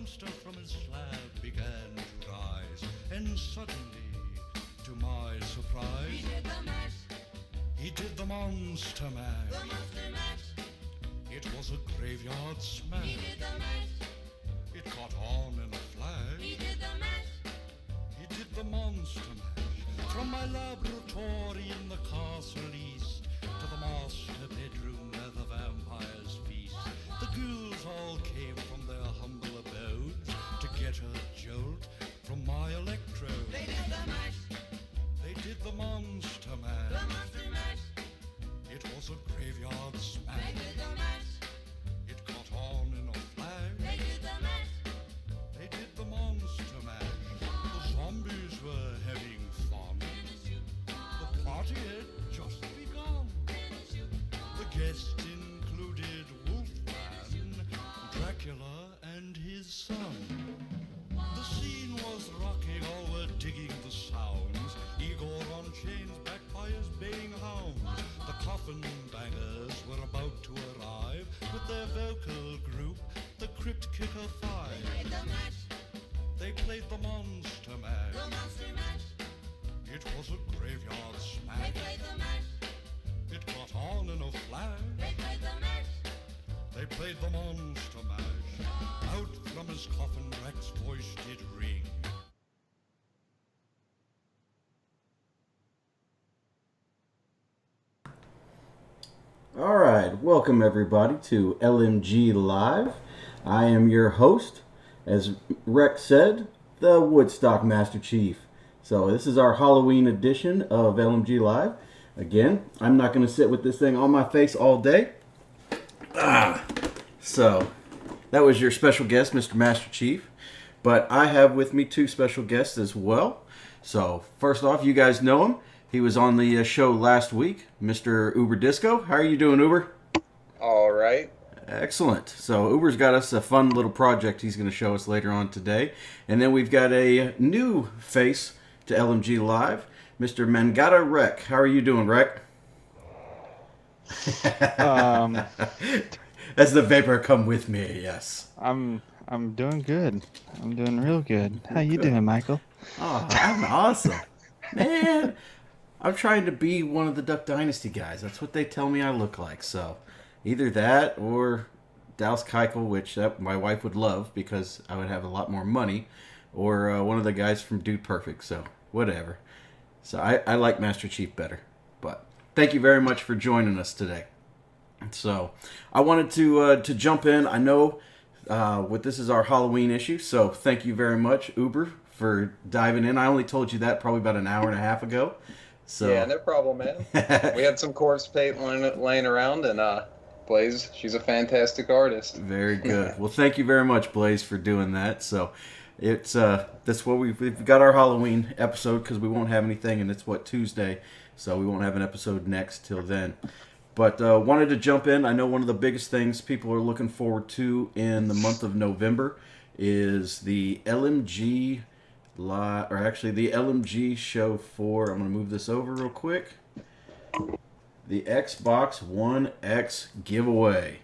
monster from his slab began to rise, and suddenly, to my surprise, He did the mash. he did the monster mash. The monster mash. It was a graveyard He smash. did the mash. It caught on in a flash. He did the mash. He did the monster mash. From my laboratory in the castle east to the master bedroom where the vampires feast, the ghouls all came from their humble abodes to get a jolt from my electrode. They did the mash. They did the monster The mash. monster mash. It was a graveyard They smash. did the mash. It caught on in a flash. They did the mash. They did the monster mash. The zombies were having fun. The party had just begun. The guests included Wolfman, Dracula, and his son. The scene was rocking, all were digging the sounds. Igor on chains, backed by his baying hounds. The coffin bangers were about to arrive with their vocal group, the Crypt Kicker Five. They did the mash. They played the monster mash. The monster mash. It was a graveyard They smash. played the mash. It caught on in a flash. They played the mash. They played the monster mash. Out from his coffin, Rex's voice did ring. All right, welcome everybody to LMG Live. I am your host, as Rex said, the Woodstock Master Chief. So this is our Halloween edition of LMG Live. Again, I'm not going to sit with this thing on my face all day. So that was your special guest, Mr. Master Chief. But I have with me two special guests as well. So first off, you guys know him. He was on the show last week, Mr. Uberdisko. How are you doing, Uber? All right. Excellent. So Uber's got us a fun little project he's going to show us later on today. And then we've got a new face to LMG Live, Mr. Mangata Rekkr. How are you doing, Rek? As the vapor come with me, yes. I'm doing good. I'm doing real good. How you doing, Michael? Oh, I'm awesome. Man, I'm trying to be one of the Duck Dynasty guys. That's what they tell me I look like. So either that or Dallas Keuchel, which my wife would love because I would have a lot more money, or one of the guys from Dude Perfect. So whatever. So I like Master Chief better. But thank you very much for joining us today. So I wanted to jump in. I know this is our Halloween issue, so thank you very much, Uber, for diving in. I only told you that probably about an hour and a half ago. So Yeah, no problem, man. We had some corpse paint laying around, and Blaze, she's a fantastic artist. Very good. Well, thank you very much, Blaze, for doing that. So it's that's what we've got our Halloween episode because we won't have anything, and it's Tuesday, so we won't have an episode next till then. But wanted to jump in. I know one of the biggest things people are looking forward to in the month of November is the LMG the LMG show for, I'm going to move this over real quick, the Xbox One X giveaway.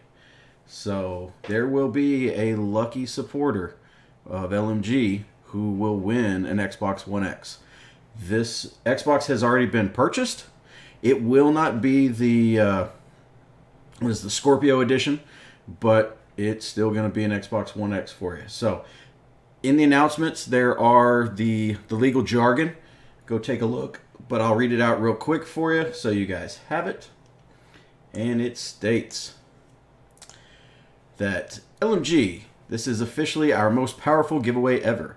So there will be a lucky supporter of LMG who will win an Xbox One X. This Xbox has already been purchased. It will not be the Scorpio edition, but it's still going to be an Xbox One X for you. So in the announcements, there are the legal jargon. Go take a look, but I'll read it out real quick for you so you guys have it. And it states that LMG, this is officially our most powerful giveaway ever,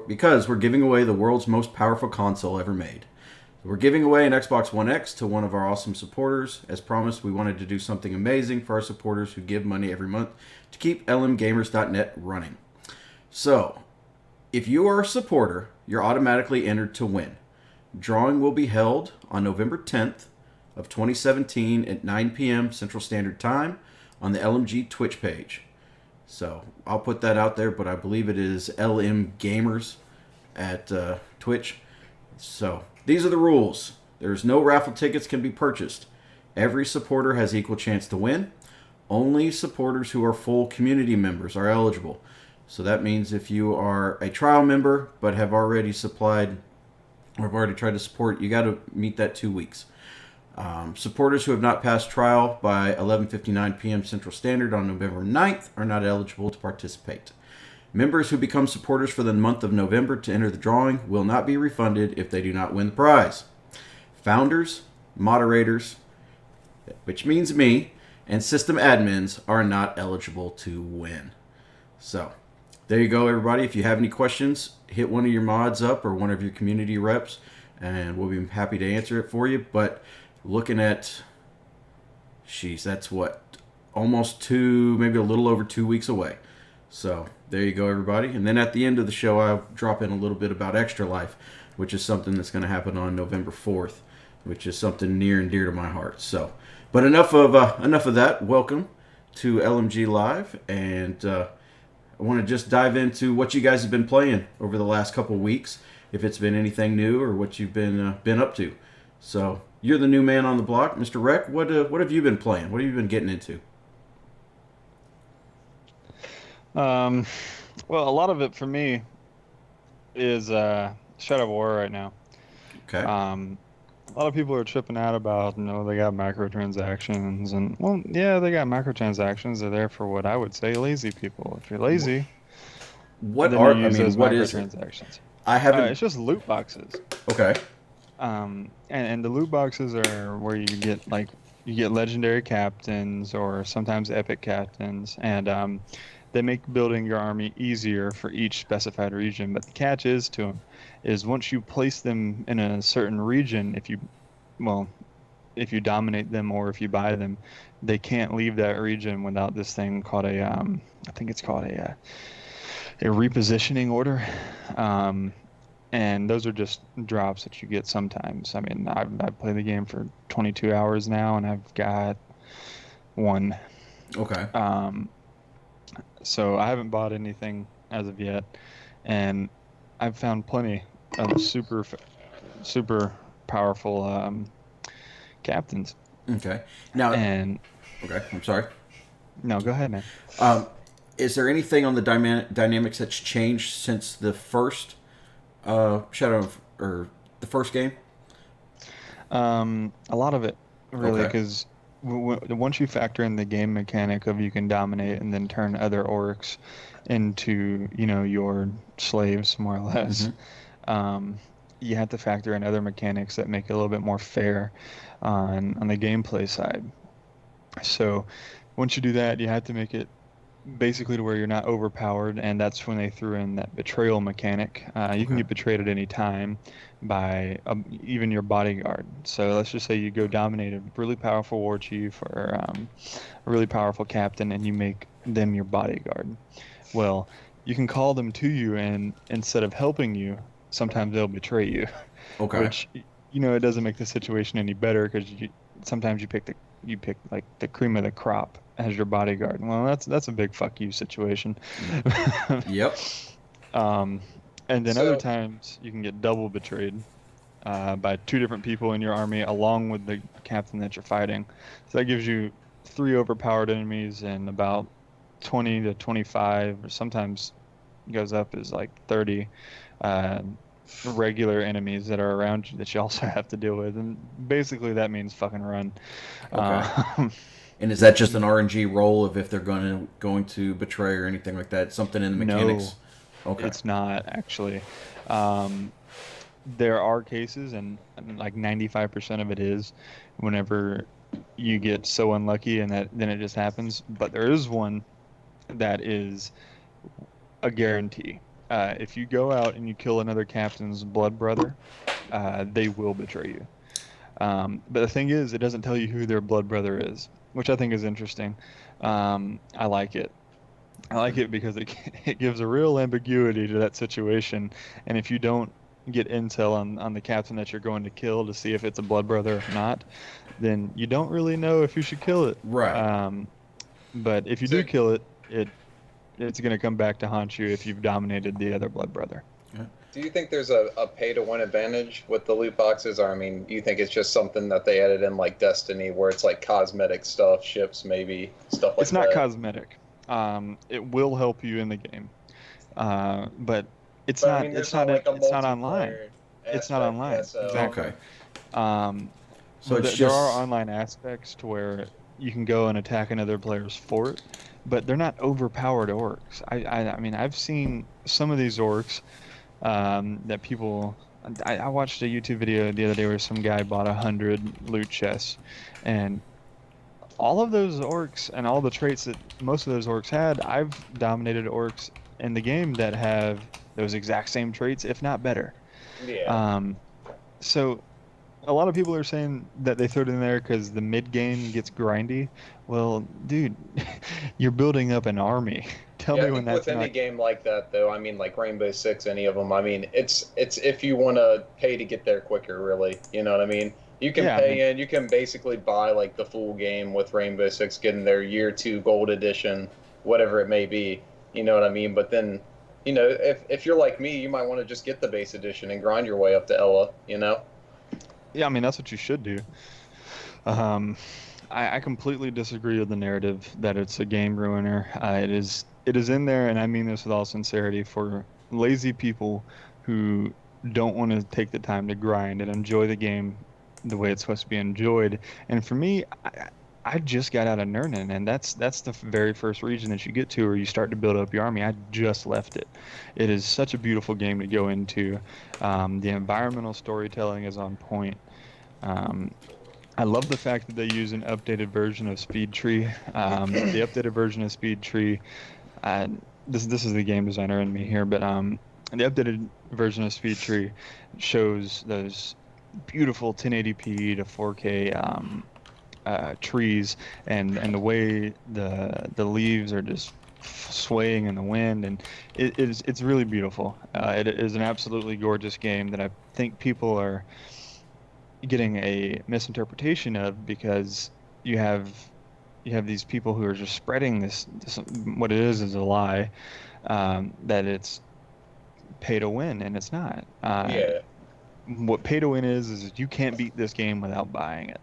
because we're giving away the world's most powerful console ever made. We're giving away an Xbox One X to one of our awesome supporters. As promised, we wanted to do something amazing for our supporters who give money every month to keep lmgamers.net running. So, if you are a supporter, you're automatically entered to win. Drawing will be held on November 10th of 2017 at 9 p.m. Central Standard Time on the LMG Twitch page. So, I'll put that out there, but I believe it is LM Gamers at Twitch. So, these are the rules. There's no raffle tickets can be purchased. Every supporter has equal chance to win. Only supporters who are full community members are eligible. So that means if you are a trial member but have already supplied or have already tried to support, you got to meet that 2 weeks. Supporters who have not passed trial by 11:59 p.m. Central Standard on November 9th are not eligible to participate. Members who become supporters for the month of November to enter the drawing will not be refunded if they do not win the prize. Founders, moderators, which means me, and system admins are not eligible to win. So, there you go, everybody. If you have any questions, hit one of your mods up or one of your community reps, and we'll be happy to answer it for you. But looking at, that's what, almost 2, maybe a little over 2 weeks away. So, there you go, everybody. And then at the end of the show, I'll drop in a little bit about Extra Life, which is something that's going to happen on November 4th, which is something near and dear to my heart. So, but enough of that. Welcome to LMG Live, and I want to just dive into what you guys have been playing over the last couple weeks, if it's been anything new or what you've been up to. So, you're the new man on the block, Mr. Reck. What have you been playing? What have you been getting into? Well, a lot of it for me is Shadow of War right now. Okay. A lot of people are tripping out about, they got microtransactions, and well, yeah, they got microtransactions. They're there for what I would say lazy people. If you're lazy, what then are you use those what is it? microtransactions? I haven't. It's just loot boxes. Okay. And the loot boxes are where you get legendary captains or sometimes epic captains, and they make building your army easier for each specified region. But the catch is to them is once you place them in a certain region, if you dominate them or if you buy them, they can't leave that region without this thing called I think it's called a repositioning order. And those are just drops that you get sometimes. I mean, I've played the game for 22 hours now, and I've got one. Okay. So I haven't bought anything as of yet, and I've found plenty of super powerful captains. Okay. Now. And okay. I'm sorry. No, go ahead, man. Is there anything on the dynamics that's changed since the first Shadow or the first game? A lot of it, really, because once you factor in the game mechanic of you can dominate and then turn other orcs into your slaves, more or less, you have to factor in other mechanics that make it a little bit more fair on the gameplay side. So once you do that, you have to make it basically to where you're not overpowered, and that's when they threw in that betrayal mechanic. You can get betrayed at any time by even your bodyguard. So let's just say you go dominate a really powerful war chief or a really powerful captain, and you make them your bodyguard. Well, you can call them to you, and instead of helping you, sometimes they'll betray you. Okay. Which it doesn't make the situation any better, because sometimes you pick like the cream of the crop as your bodyguard. Well, that's a big fuck you situation. Yep. And then other times you can get double betrayed by 2 different people in your army along with the captain that you're fighting. So that gives you 3 overpowered enemies and about 20 to 25, or sometimes goes up as like 30 regular enemies that are around you that you also have to deal with. And basically that means fucking run. Okay. And is that just an RNG roll of if they're going to betray or anything like that? Something in the mechanics? No, okay. It's not actually. There are cases, and like 95% of it is whenever you get so unlucky and then it just happens. But there is one that is a guarantee. If you go out and you kill another captain's blood brother, they will betray you. But the thing is, it doesn't tell you who their blood brother is, which I think is interesting. I like it. I like it because it gives a real ambiguity to that situation. And if you don't get intel on the captain that you're going to kill to see if it's a blood brother or not, then you don't really know if you should kill it. Right. But if you do kill it, it's going to come back to haunt you if you've dominated the other blood brother. Do you think there's a pay-to-win advantage with the loot boxes? Or, I mean, you think it's just something that they added in like Destiny where it's like cosmetic stuff, ships maybe, stuff like that? It's not cosmetic. It will help you in the game. but it's But I not. mean, It's there's not. not like a It's not online. multiplayer It's not aspect. Yeah, online. so Exactly. Okay. Um, So it's there are just online aspects to where you can go and attack another player's fort, but they're not overpowered orcs. I mean, I've seen some of these orcs that people. I watched a YouTube video the other day where some guy bought 100 loot chests, and all of those orcs and all the traits that most of those orcs had, I've dominated orcs in the game that have those exact same traits, if not better. yeah. Um, so a lot of people are saying that they throw it in there because the mid game gets grindy. Well, dude, you're building up an army. Tell Yeah, I me when think with that's any not. game like that, though, I mean, like Rainbow Six, any of them, I mean, it's if you want to pay to get there quicker, really. You know what I mean? You can Yeah, I mean, pay in, you can basically buy like the full game with Rainbow Six, getting their year two gold edition, whatever it may be. You know what I mean? But then, if you're like me, you might want to just get the base edition and grind your way up to Ella. You know? yeah, I mean that's what you should do. Um, I completely disagree with the narrative that it's a game ruiner. It is in there, and I mean this with all sincerity, for lazy people who don't want to take the time to grind and enjoy the game the way it's supposed to be enjoyed. And for me, I just got out of Nurnen, and that's the very first region that you get to where you start to build up your army. I just left it. It is such a beautiful game to go into. The environmental storytelling is on point. Um, I love the fact that they use an updated version of Speed Tree. The updated version of Speed Tree, uh, this is the game designer in me here, but the updated version of Speed Tree shows those beautiful 1080p to 4K trees, and the way the leaves are just swaying in the wind, and it's really beautiful. It is an absolutely gorgeous game that I think people are getting a misinterpretation of, because you have these people who are just spreading this what it is a lie, that it's pay to win, and it's not. Yeah. What pay to win is you can't beat this game without buying it,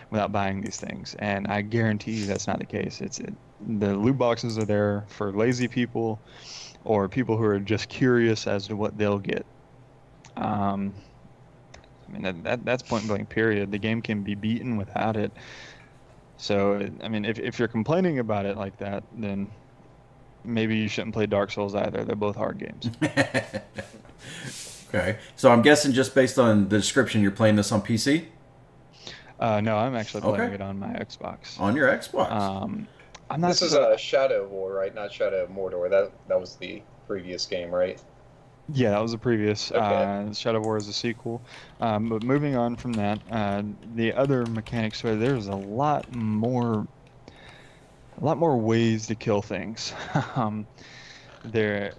without buying these things, and I guarantee you that's not the case. The loot boxes are there for lazy people or people who are just curious as to what they'll get. I mean, that's point blank period. The game can be beaten without it. So, I mean, if you're complaining about it like that, then maybe you shouldn't play Dark Souls either. They're both hard games. Okay. So I'm guessing just based on the description, you're playing this on PC? No, I'm actually playing Okay. it on my Xbox. On your Xbox? I'm not This is so- a Shadow of War, right? Not Shadow of Mordor. That was the previous game, right? Yeah, that was the previous. Okay. Shadow of War is a sequel. But moving on from that, the other mechanics, where there's a lot more ways to kill things. There,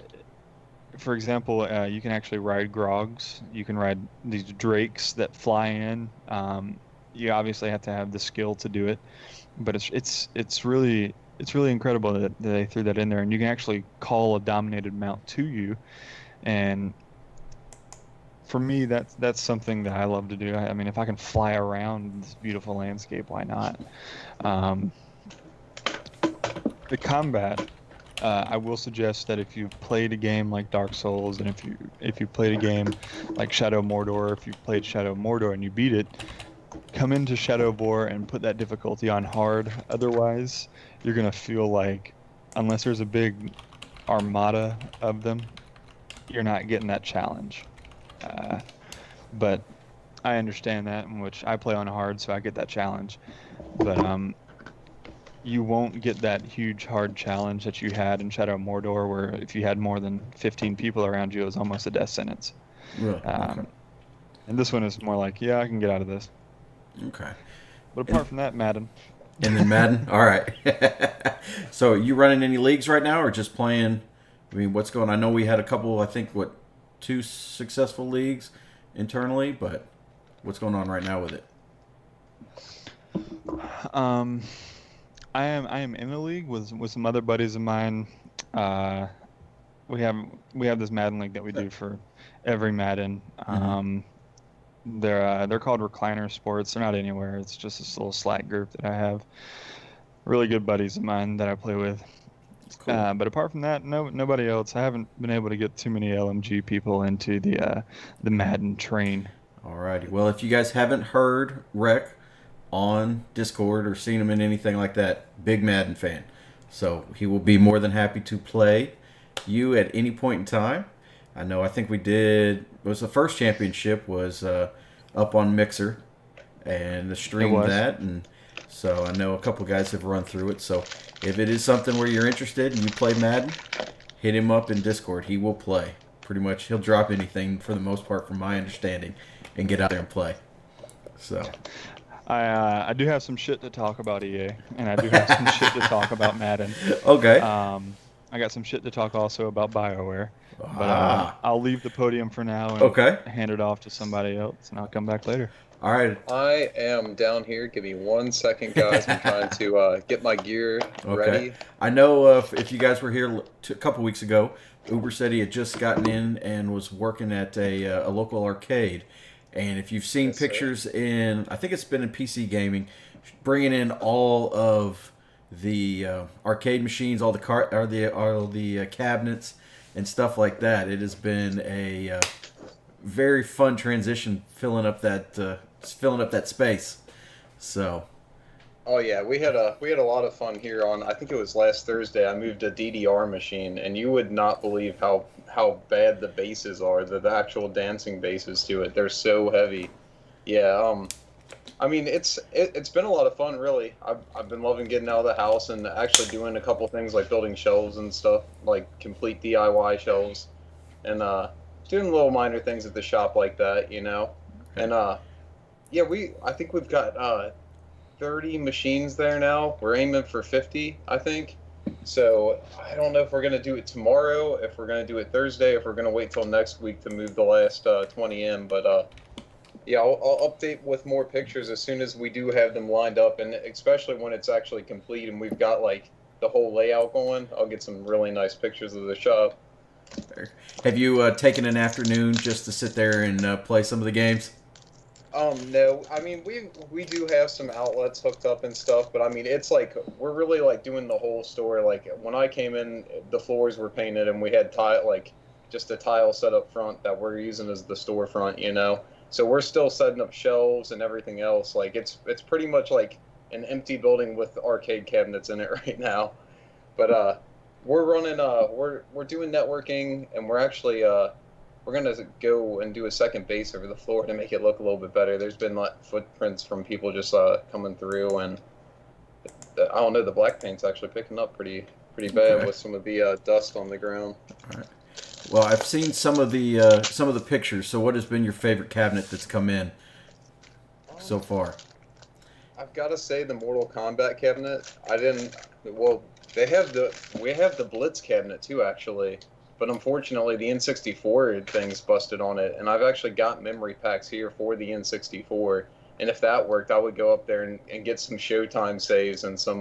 for example, you can actually ride grogs. You can ride these drakes that fly in. You obviously have to have the skill to do it, but it's really incredible that they threw that in there, and you can actually call a dominated mount to you. And for me, that's something that I love to do. I mean, if I can fly around this beautiful landscape, why not? The combat, I will suggest that if you've played a game like Dark Souls, and if you played a game like Shadow of Mordor, if you've played Shadow of Mordor and you beat it, come into Shadow of War and put that difficulty on hard. Otherwise, you're gonna feel like, unless there's a big armada of them, you're not getting that challenge. But I understand that, in which I play on hard, so I get that challenge. But you won't get that huge hard challenge that you had in Shadow of Mordor, where if you had more than 15 people around you, it was almost a death sentence. Really? Okay. And this one is more like, yeah, I can get out of this. Okay. But apart from that, Madden. And then Madden? All right. So you running any leagues right now, or just playing? I mean, what's going on? I know we had a couple, I think, 2 successful leagues internally, but what's going on right now with it? I am in a league with some other buddies of mine. We have this Madden league that we do for every Madden. They're called Recliner Sports. They're not anywhere. It's just this little Slack group that I have. Really good buddies of mine that I play with. Cool. But apart from that, nobody else. I haven't been able to get too many LMG people into the Madden train. Alrighty. Well, if you guys haven't heard Rek on Discord or seen him in anything like that, big Madden fan. So he will be more than happy to play you at any point in time. I think we did. It was the first championship was up on Mixer, and the stream that, and so I know a couple guys have run through it. So if it is something where you're interested and you play Madden, hit him up in Discord. He will play. Pretty much, he'll drop anything for the most part, from my understanding, and get out there and play. So. I do have some shit to talk about EA, and I do have some shit to talk about Madden. Okay. I got some shit to talk also about BioWare, but I'll leave the podium for now and hand it off to somebody else, and I'll come back later. All right. I am down here. Give me 1 second, guys. I'm trying to get my gear ready. I know if you guys were here a couple weeks ago, Uber said he had just gotten in and was working at a local arcade. And if you've seen pictures in, I think it's been in PC gaming, bringing in all of the arcade machines, all the cabinets and stuff like that. It has been a very fun transition filling up that space. So. Oh yeah, we had a lot of fun here on. I think it was last Thursday. I moved a DDR machine, and you would not believe how bad the bases are. The actual dancing bases to it. They're so heavy. Yeah. I mean, it's been a lot of fun, really. I've been loving getting out of the house and actually doing a couple things like building shelves and stuff, like complete DIY shelves, and doing little minor things at the shop like that, you know. And yeah, I think we've got 30 machines there now. We're aiming for 50, I think. So I don't know if we're going to do it tomorrow, if we're going to do it Thursday, if we're going to wait till next week to move the last 20 in. But yeah, I'll update with more pictures as soon as we do have them lined up, and especially when it's actually complete and we've got like the whole layout going. I'll get some really nice pictures of the shop. Have you taken an afternoon just to sit there and play some of the games? No, I mean, we do have some outlets hooked up and stuff, but I mean, it's like, we're really like doing the whole store. Like when I came in, the floors were painted and we had just a tile set up front that we're using as the storefront, you know? So we're still setting up shelves and everything else. Like it's pretty much like an empty building with arcade cabinets in it right now. But, we're running, we're doing networking, and we're actually, we're going to go and do a second base over the floor to make it look a little bit better. There's been like footprints from people just coming through, and I don't know, the black paint's actually picking up pretty bad with some of the dust on the ground. All right. Well, I've seen some of the pictures. So what has been your favorite cabinet that's come in so far? I've got to say the Mortal Kombat cabinet. We have the Blitz cabinet too, actually. But unfortunately, the N64 thing's busted on it, and I've actually got memory packs here for the N64. And if that worked, I would go up there and get some Showtime saves and some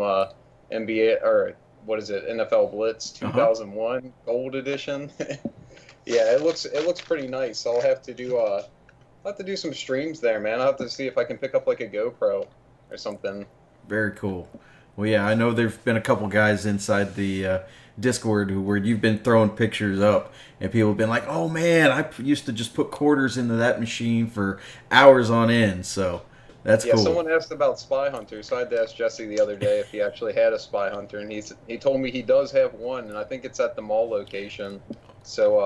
NBA, or what is it, NFL Blitz 2001 Gold Edition. Yeah, it looks pretty nice. I'll have to do some streams there, man. I'll have to see if I can pick up like a GoPro or something. Very cool. Well, yeah, I know there's been a couple guys inside the Discord where you've been throwing pictures up, and people have been like, "Oh man, I used to just put quarters into that machine for hours on end." So that's cool. Yeah, someone asked about Spy Hunter, so I had to ask Jesse the other day if he actually had a Spy Hunter, and he told me he does have one, and I think it's at the mall location. So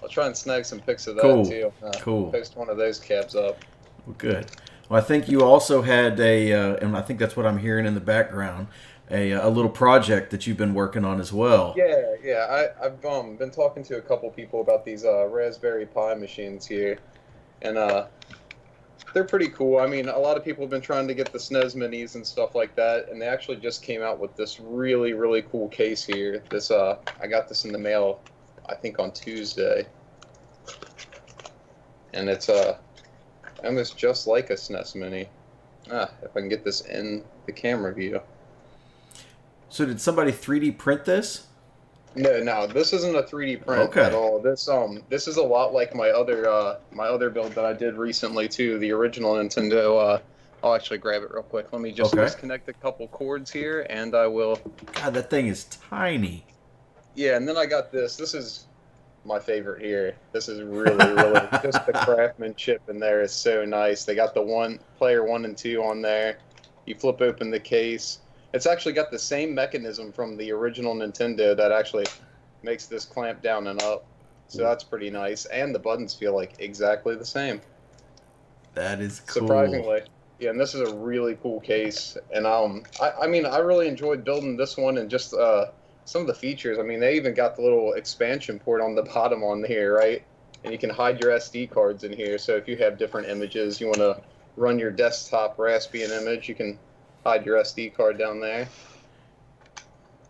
I'll try and snag some pics of that too. Cool. Post one of those cabs up. Well, good. Well, I think you also had and I think that's what I'm hearing in the background, a little project that you've been working on as well. Yeah. I've been talking to a couple people about these Raspberry Pi machines here, and they're pretty cool. I mean, a lot of people have been trying to get the SNES minis and stuff like that, and they actually just came out with this really, really cool case here. This I got this in the mail, I think on Tuesday, and it's almost just like a SNES mini. If I can get this in the camera view. So did somebody 3D print this? No, this isn't a 3D print at all. This is a lot like my other build that I did recently too, the original Nintendo. I'll actually grab it real quick. Let me just disconnect a couple cords here, and I will. God, that thing is tiny. Yeah, and then I got this. This is my favorite here. This is really, really just the craftsmanship in there is so nice. They got the player 1 and 2 on there. You flip open the case. It's actually got the same mechanism from the original Nintendo that actually makes this clamp down and up. So that's pretty nice. And the buttons feel like exactly the same. That is cool. Surprisingly. Yeah, and this is a really cool case. And I mean, I really enjoyed building this one and just some of the features. I mean, they even got the little expansion port on the bottom on here, right? And you can hide your SD cards in here. So if you have different images, you want to run your desktop Raspbian image, you can hide your SD card down there.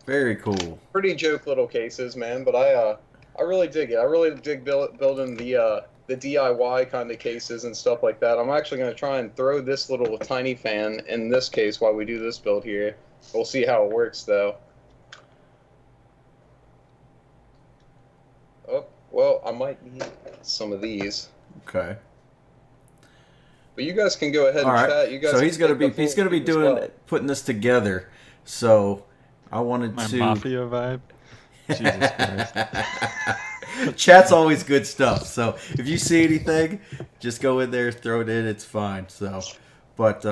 Very cool. Pretty joke little cases, man. But I really dig it. I really dig building the DIY kind of cases and stuff like that. I'm actually going to try and throw this little tiny fan in this case while we do this build here. We'll see how it works, though. Oh, well, I might need some of these. Okay. But you guys can go ahead and chat. You guys so he's can gonna be doing putting this together. So I wanted My to mafia vibe. Jesus Christ. Chat's always good stuff. So if you see anything, just go in there, throw it in. It's fine. So, but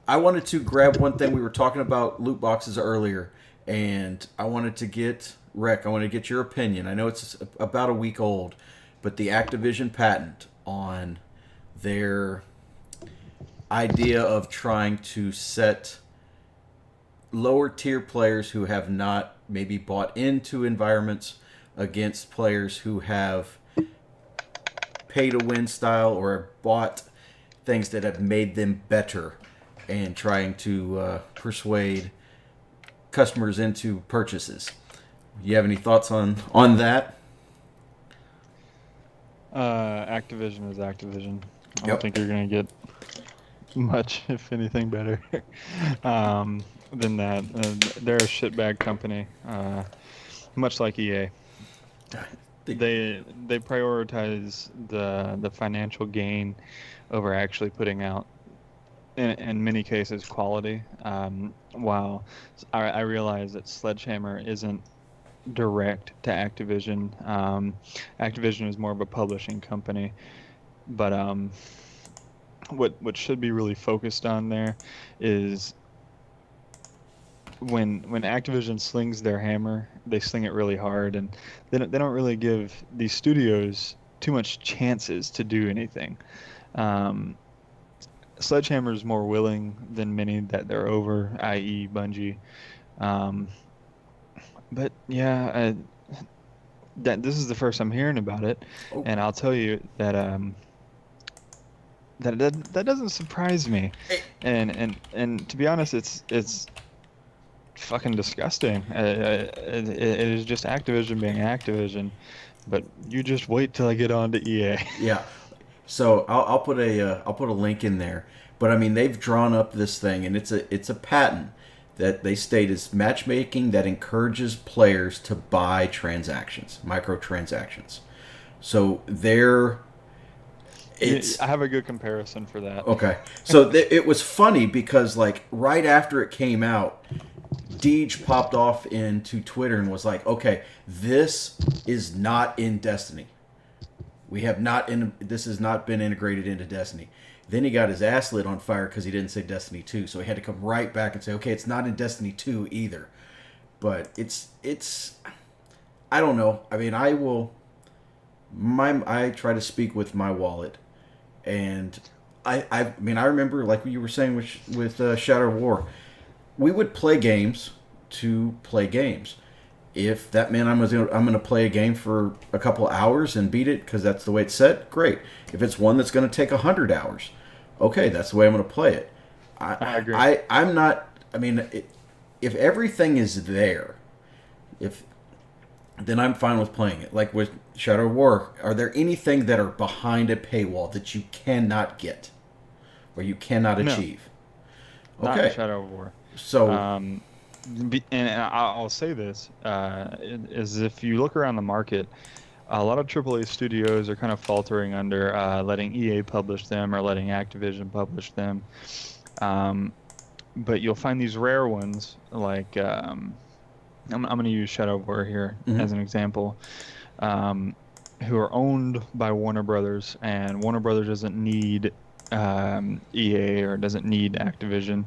I wanted to grab one thing. We were talking about loot boxes earlier, and I wanted to get Rek. I want to get your opinion. I know it's about a week old, but the Activision patent on their idea of trying to set lower tier players who have not maybe bought into environments against players who have pay to win style or bought things that have made them better, and trying to persuade customers into purchases. You have any thoughts on that? Activision is Activision. I Yep. don't think you're going to get much, if anything, better than that. They're a shitbag company, much like EA. They prioritize the financial gain over actually putting out, in many cases, quality. While I realize that Sledgehammer isn't direct to Activision. Activision is more of a publishing company, but what should be really focused on there is when Activision slings their hammer, they sling it really hard, and they don't really give these studios too much chances to do anything. Sledgehammer is more willing than many that they're over, i.e. Bungie. But yeah, this is the first I'm hearing about it, and I'll tell you that that doesn't surprise me, and to be honest, it's fucking disgusting. It is just Activision being Activision, but you just wait till I get on to EA. Yeah. So I'll put a link in there, but I mean they've drawn up this thing, and it's a patent that they state is matchmaking that encourages players to buy transactions, microtransactions. So I have a good comparison for that. Okay. So it was funny because like right after it came out, Deej popped off into Twitter and was like, "Okay, this is not in Destiny. This has not been integrated into Destiny." Then he got his ass lit on fire because he didn't say Destiny 2. So he had to come right back and say, okay, it's not in Destiny 2 either. But it's I don't know. I mean, I try to speak with my wallet. And I mean, I remember, like you were saying with Shadow War, we would play games to play games. If that meant I'm going to play a game for a couple hours and beat it because that's the way it's set, great. If it's one that's going to take 100 hours, okay, that's the way I'm going to play it. I agree. I'm not. I mean, if everything is there, then I'm fine with playing it. Like with Shadow War, are there anything that are behind a paywall that you cannot get or you cannot achieve? No, Okay, not Shadow War. So. And I'll say this, is if you look around the market, a lot of AAA studios are kind of faltering under letting EA publish them or letting Activision publish them. But you'll find these rare ones like I'm going to use Shadow of War here Mhm. as an example, who are owned by Warner Brothers, and Warner Brothers doesn't need EA or doesn't need Activision.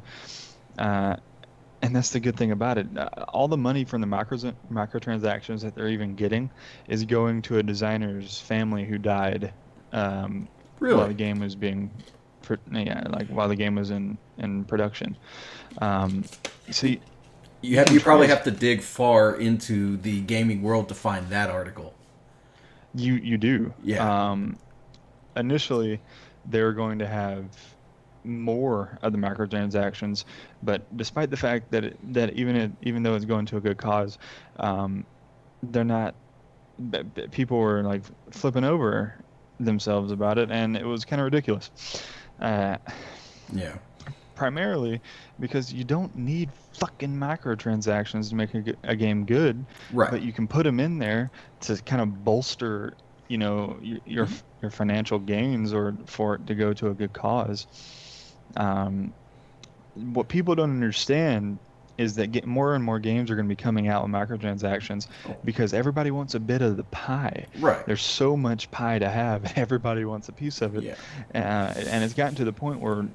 And that's the good thing about it. All the money from the microtransactions that they're even getting is going to a designer's family who died while Really? the game was while the game was in production. So You probably have to dig far into the gaming world to find that article. you do. Yeah. Initially, they were going to have more of the microtransactions, but despite the fact that even though it's going to a good cause, they're not. People were like flipping over themselves about it, and it was kind of ridiculous. Yeah. Primarily because you don't need fucking microtransactions to make a game good, Right. but you can put them in there to kind of bolster, your financial gains or for it to go to a good cause. What people don't understand is that more and more games are going to be coming out with microtransactions because everybody wants a bit of the pie. Right. There's so much pie to have, everybody wants a piece of it. Yeah. And it's gotten to the point where,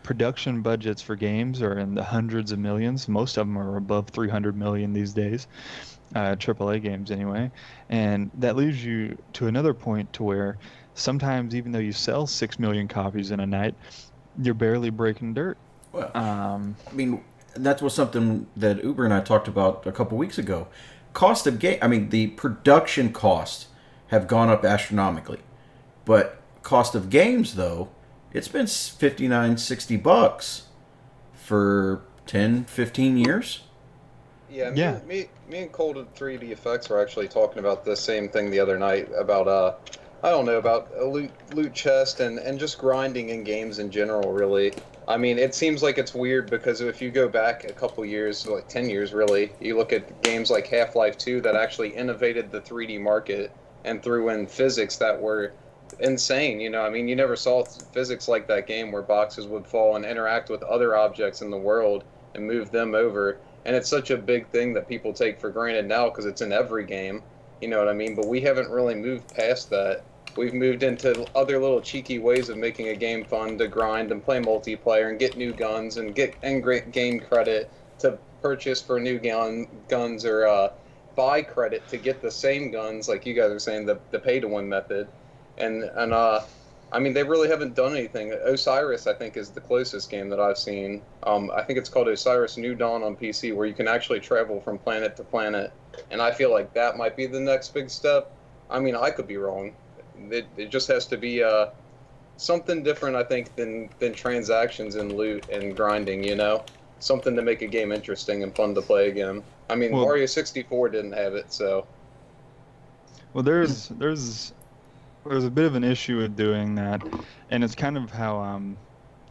production budgets for games are in the hundreds of millions. Most of them are above 300 million these days, AAA games anyway. And that leaves you to another point to where sometimes even though you sell 6 million copies in a night, you're barely breaking dirt. Well, I mean, that was something that Uber and I talked about a couple weeks ago. Cost of game, I mean, the production costs have gone up astronomically. But cost of games, though, it's been $59, $60 for 10, 15 years. Yeah, Yeah. me and Cold 3D Effects were actually talking about the same thing the other night about I don't know, about a loot chest and just grinding in games in general, really. I mean, it seems like it's weird because if you go back a couple years, like 10 years really, you look at games like Half-Life 2 that actually innovated the 3D market and threw in physics that were insane. I mean, you never saw physics like that game where boxes would fall and interact with other objects in the world and move them over. And it's such a big thing that people take for granted now because it's in every game. You know what I mean? But we haven't really moved past that. We've moved into other little cheeky ways of making a game fun to grind and play multiplayer and get new guns and gain credit to purchase for new guns or buy credit to get the same guns, like you guys are saying, the pay-to-win method. And I mean, they really haven't done anything. Osiris, I think, is the closest game that I've seen. I think it's called Osiris New Dawn on PC, where you can actually travel from planet to planet. And I feel like that might be the next big step. I mean, I could be wrong. It just has to be something different, I think, than transactions and loot and grinding, Something to make a game interesting and fun to play again. I mean, Well, Mario 64 didn't have it, so... Well, there's a bit of an issue with doing that, and it's kind of how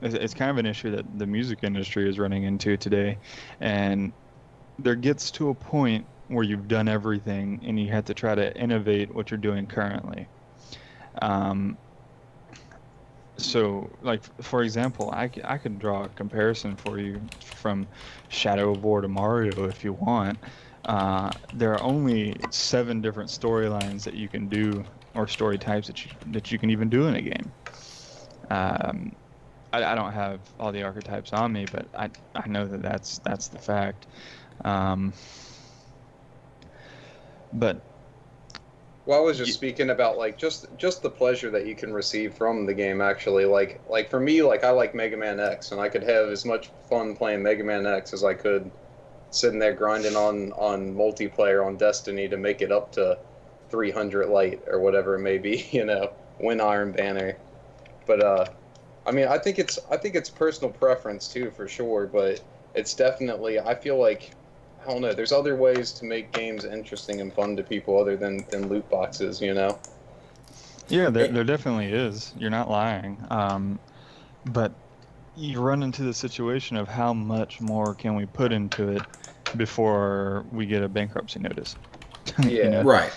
it's kind of an issue that the music industry is running into today, and there gets to a point where you've done everything and you have to try to innovate what you're doing currently. So, like, for example, I could draw a comparison for you from Shadow of War to Mario if you want. There are only 7 different storylines that you can do, or story types that you can even do in a game. I don't have all the archetypes on me, but I know that's the fact. But Well, I was just speaking about like just the pleasure that you can receive from the game. Actually, like for me, like I like Mega Man X, and I could have as much fun playing Mega Man X as I could sitting there grinding on multiplayer on Destiny to make it up to 300 light or whatever it may be, win Iron Banner. But I mean, I think it's personal preference too, for sure. But it's definitely, I feel like, I don't know, there's other ways to make games interesting and fun to people other than loot boxes, yeah, there definitely is. You're not lying. But you run into the situation of how much more can we put into it before we get a bankruptcy notice. Yeah. Right.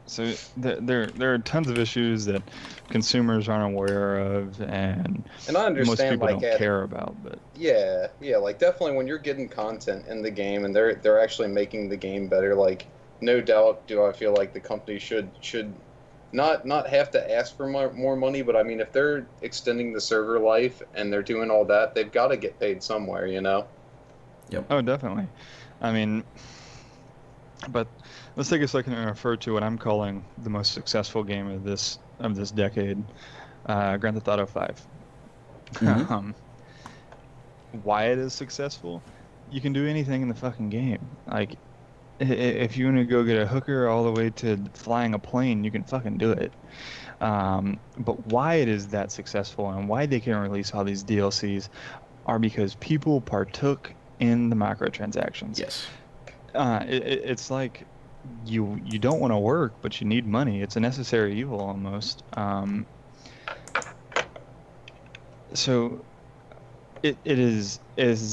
So there are tons of issues that consumers aren't aware of, and And I most understand, people like, don't care about. But yeah, like definitely when you're getting content in the game and they're actually making the game better, like no doubt do I feel like the company should not have to ask for more money, but I mean if they're extending the server life and they're doing all that, they've got to get paid somewhere, you know? Yep. oh, definitely. I mean, but let's take a second and refer to what I'm calling the most successful game of this decade, Grand Theft Auto 5. Mhm. Why it is successful? You can do anything in the fucking game. Like, if you want to go get a hooker all the way to flying a plane, you can fucking do it. But why it is that successful and why they can release all these DLCs are because people partook in the microtransactions. Yes. It's like you don't want to work, but you need money. It's a necessary evil almost. So it is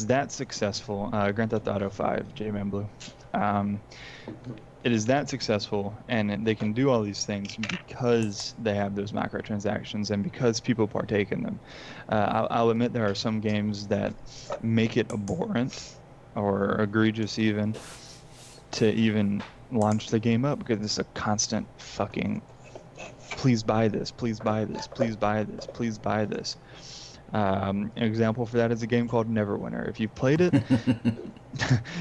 that successful. Grand Theft Auto 5, J-Man Blue. It is that successful, and they can do all these things because they have those microtransactions and because people partake in them. I'll admit there are some games that make it abhorrent or egregious even to even launch the game up because it's a constant fucking please buy this, please buy this, please buy this, please buy this. An example for that is a game called Neverwinter. If you've played it,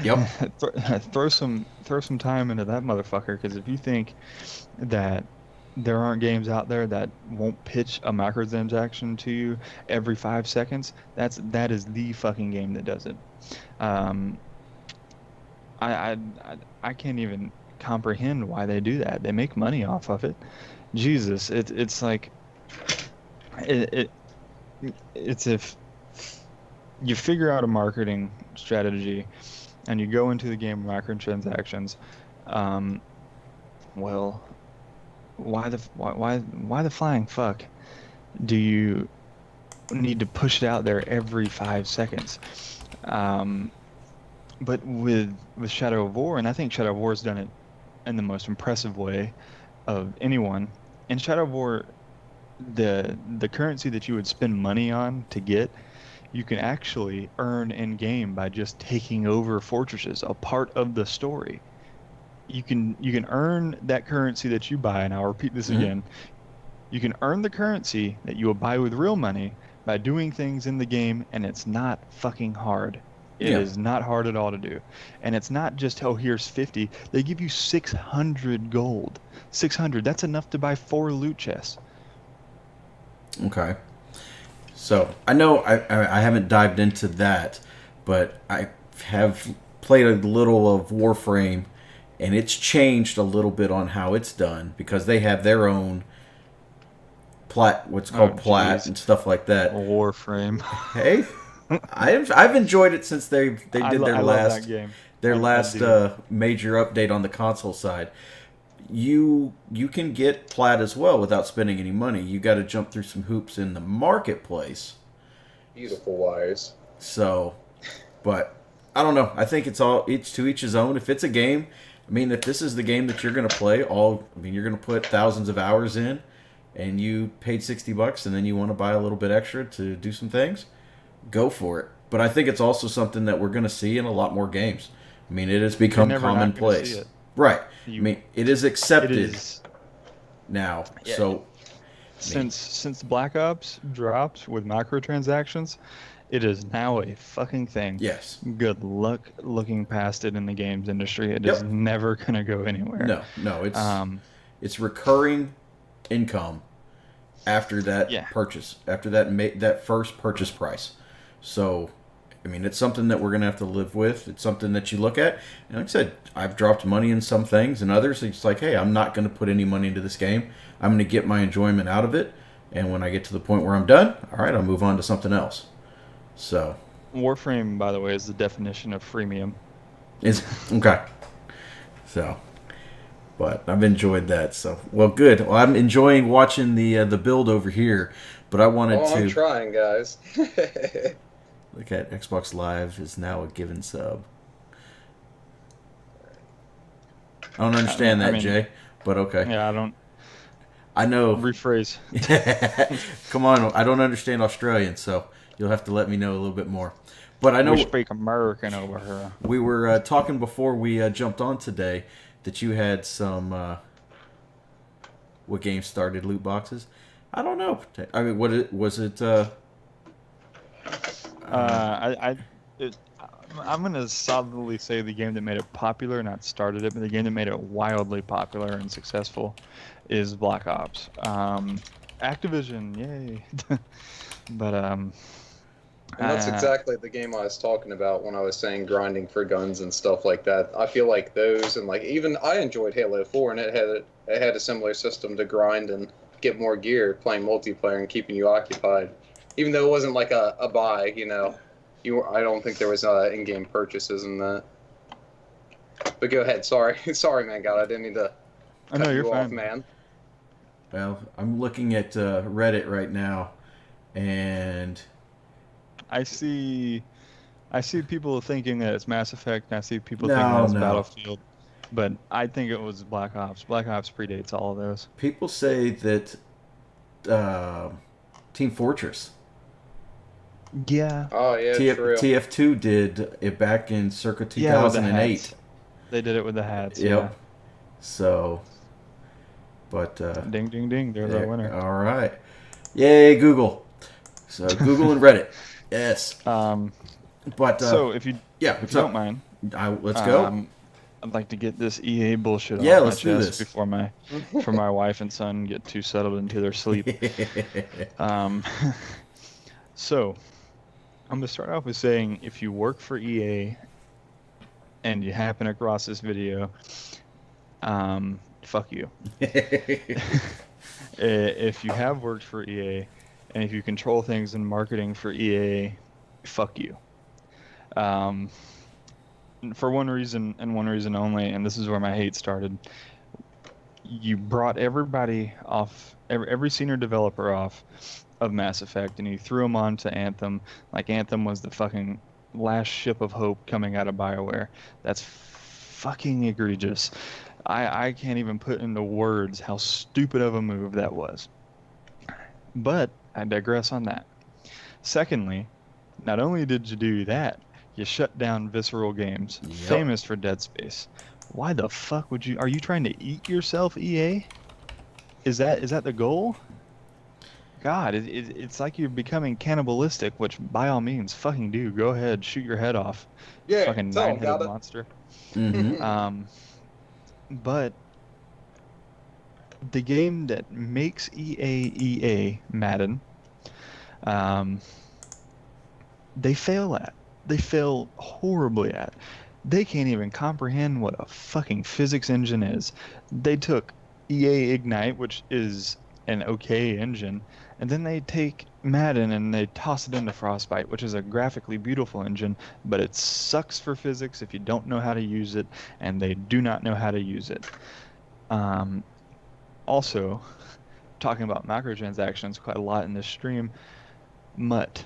Yep. throw some time into that motherfucker, because if you think that there aren't games out there that won't pitch a microtransaction to you every 5 seconds, that is the fucking game that does it. I can't even comprehend why they do that. They make money off of it. Jesus, it's like it's if you figure out a marketing strategy and you go into the game of microtransactions, well, why the flying fuck do you need to push it out there every 5 seconds? But with Shadow of War, and I think Shadow of War has done it in the most impressive way of anyone. In Shadow of War, the currency that you would spend money on to get, you can actually earn in game by just taking over fortresses, a part of the story. You can earn that currency that you buy, and I'll repeat this again. You can earn the currency that you will buy with real money by doing things in the game, and it's not fucking hard. It is not hard at all to do. And it's not just, oh, here's 50. They give you 600 gold. 600, that's enough to buy 4 loot chests. Okay. So, I know I haven't dived into that, but I have played a little of Warframe, and it's changed a little bit on how it's done, because they have their own what's called plat and stuff like that. Warframe. Hey, I've enjoyed it since they did their last major update on the console side. You can get plat as well without spending any money. You got to jump through some hoops in the marketplace. Beautiful wires. So, but I don't know. I think it's to each his own. If it's a game, I mean, if this is the game that you're going to play, you're going to put thousands of hours in, and you paid $60, and then you want to buy a little bit extra to do some things, go for it. But I think it's also something that we're going to see in a lot more games. I mean, it has become commonplace. Right. I mean, it is accepted now. Yeah. So since Black Ops dropped with microtransactions, it is now a fucking thing. Yes. Good luck looking past it in the games industry. It is never going to go anywhere. No, it's recurring income after that purchase, after that first purchase price. So, I mean, it's something that we're going to have to live with. It's something that you look at. And like I said, I've dropped money in some things, and others, it's like, hey, I'm not going to put any money into this game. I'm going to get my enjoyment out of it. And when I get to the point where I'm done, all right, I'll move on to something else. So, Warframe, by the way, is the definition of freemium. Okay. So, but I've enjoyed that. So, well, good. Well, I'm enjoying watching the build over here, but I wanted to... I'm trying, guys. Look at Xbox Live is now a given sub. I don't understand that, Jay. but okay. Yeah, I don't I know. rephrase. Come on, I don't understand Australian, so you'll have to let me know a little bit more. But I know We speak American over here. we were talking before we jumped on today that you had some what game started loot boxes. I don't know. I mean, was it? I'm gonna solidly say the game that made it popular, not started it, but the game that made it wildly popular and successful is Black Ops. Activision, yay! But And that's exactly the game I was talking about when I was saying grinding for guns and stuff like that. I feel like those, and like even I enjoyed Halo 4, and it had a similar system to grind and get more gear, playing multiplayer and keeping you occupied. Even though it wasn't like a buy, you know, I don't think there was in-game purchases in that. But go ahead. Sorry, man. God, I didn't need to cut you're you off, fine. man. Well, I'm looking at Reddit right now, and I see people thinking that it's Mass Effect, and I see people No, thinking that it's no. Battlefield. But I think it was Black Ops. Black Ops predates all of those. people say that Team Fortress Yeah. Oh yeah, true. TF2 did it back in circa Yeah, with the 2008. hats. They did it with the hats. Yep. So, but Yeah. Ding, ding, ding. There's our winner. all right, yay Google. So Google and Reddit, yes. But So if you what's don't up? mind, Let's go. I'd like to get this EA bullshit off Yeah, my let's do chest this. before my wife and son get too settled into their sleep. So I'm gonna start off with saying, if you work for EA and you happen across this video, fuck you. If you have worked for EA and if you control things in marketing for EA, fuck you. For one reason and one reason only, and this is where my hate started. You brought everybody off, every senior developer off of Mass Effect, and you threw them onto Anthem, like Anthem was the fucking last ship of hope coming out of BioWare. That's fucking egregious. I can't even put into words how stupid of a move that was. But I digress on that. Secondly, not only did you do that, you shut down Visceral Games, Yep. famous for Dead Space. Why the fuck would you? Are you trying to eat yourself, EA? Is that the goal? God, it's like you're becoming cannibalistic, which by all means, fucking do. Go ahead, shoot your head off. Yeah, Fucking tell 'em, nine-headed got it. monster. Mhm. But the game that makes EA Madden, they fail at. They fail horribly at. They can't even comprehend what a fucking physics engine is. They took EA Ignite, which is an okay engine, and then they take Madden and they toss it into Frostbite, which is a graphically beautiful engine, but it sucks for physics if you don't know how to use it, and they do not know how to use it. Also, talking about microtransactions quite a lot in this stream, Mutt.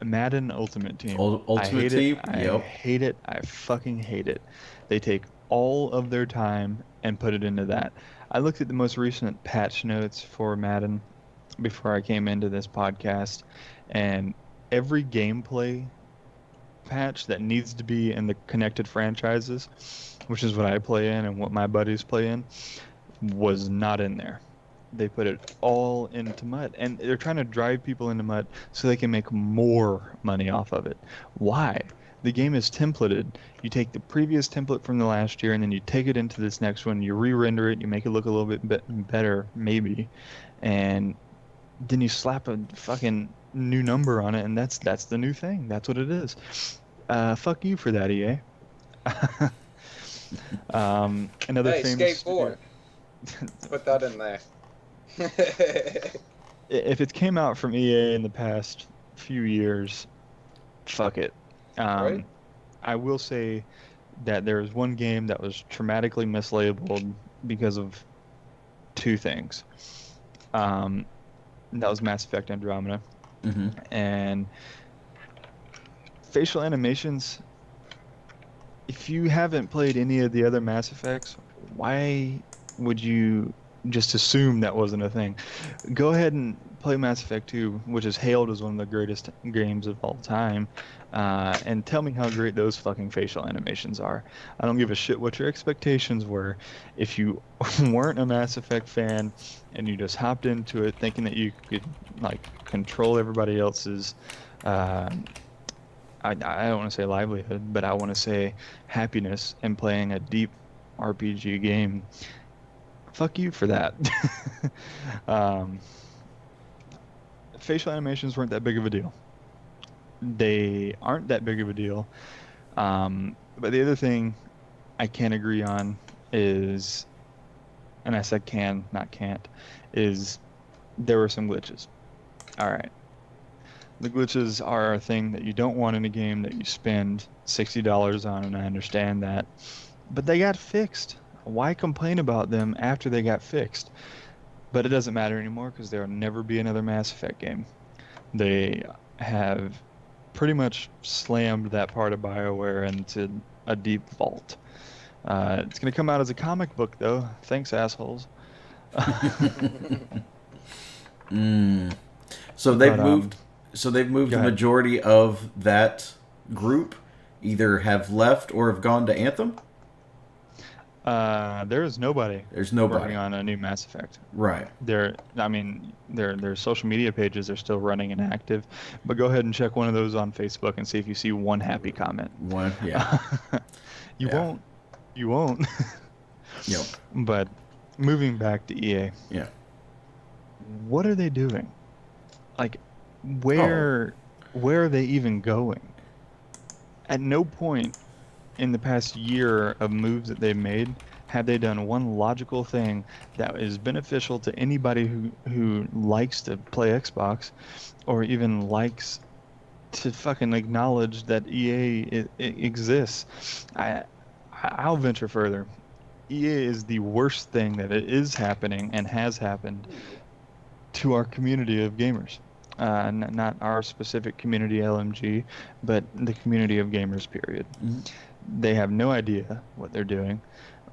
Madden Ultimate Team. Ultimate I hate Team? It. I Yep. hate it. I fucking hate it. They take all of their time and put it into that. I looked at the most recent patch notes for Madden before I came into this podcast, and every gameplay patch that needs to be in the connected franchises, which is what I play in and what my buddies play in, was not in there. They put it all into Mutt, and they're trying to drive people into Mutt so they can make more money off of it. Why? The game is templated. You take the previous template from the last year, and then you take it into this next one. You re-render it. You make it look a little bit better, maybe, and then you slap a fucking new number on it, and that's the new thing. That's what it is. Fuck you for that, EA. Another Hey, famous skateboard. Put that in there. If it came out from EA in the past few years, fuck it. Right. I will say that there was one game that was traumatically mislabeled because of two things. That was Mass Effect Andromeda. Mhm. And facial animations, if you haven't played any of the other Mass Effects, why would you just assume that wasn't a thing? Go ahead and play Mass Effect 2, which is hailed as one of the greatest games of all time, and tell me how great those fucking facial animations are. I don't give a shit what your expectations were. If you weren't a Mass Effect fan and you just hopped into it thinking that you could like control everybody else's, I don't want to say livelihood, but I want to say happiness in playing a deep RPG game, fuck you for that. Facial animations weren't that big of a deal. They aren't that big of a deal. But the other thing I can't agree on is, and I said can, not can't, is there were some glitches. All right. The glitches are a thing that you don't want in a game that you spend $60 on, and I understand that. But they got fixed. Why complain about them after they got fixed? But it doesn't matter anymore because there will never be another Mass Effect game. They have pretty much slammed that part of BioWare into a deep vault. It's going to come out as a comic book, though. Thanks, assholes. So they've But, moved. So they've moved go the ahead. majority of that group, either have left or have gone to Anthem. There is nobody. There's nobody. Working on a new Mass Effect. Right. Their social media pages are still running and active, but go ahead and check one of those on Facebook and see if you see one happy comment. One. Yeah. You Yeah. won't. You won't. Yep. But moving back to EA, Yeah. what are they doing? Like, where are they even going? At no point in the past year of moves that they've made have they done one logical thing that is beneficial to anybody who likes to play Xbox or even likes to fucking acknowledge that EA exists. I'll venture further. EA is the worst thing that it is happening and has happened to our community of gamers. Not our specific community, LMG, but the community of gamers, period. Mm-hmm. They have no idea what they're doing,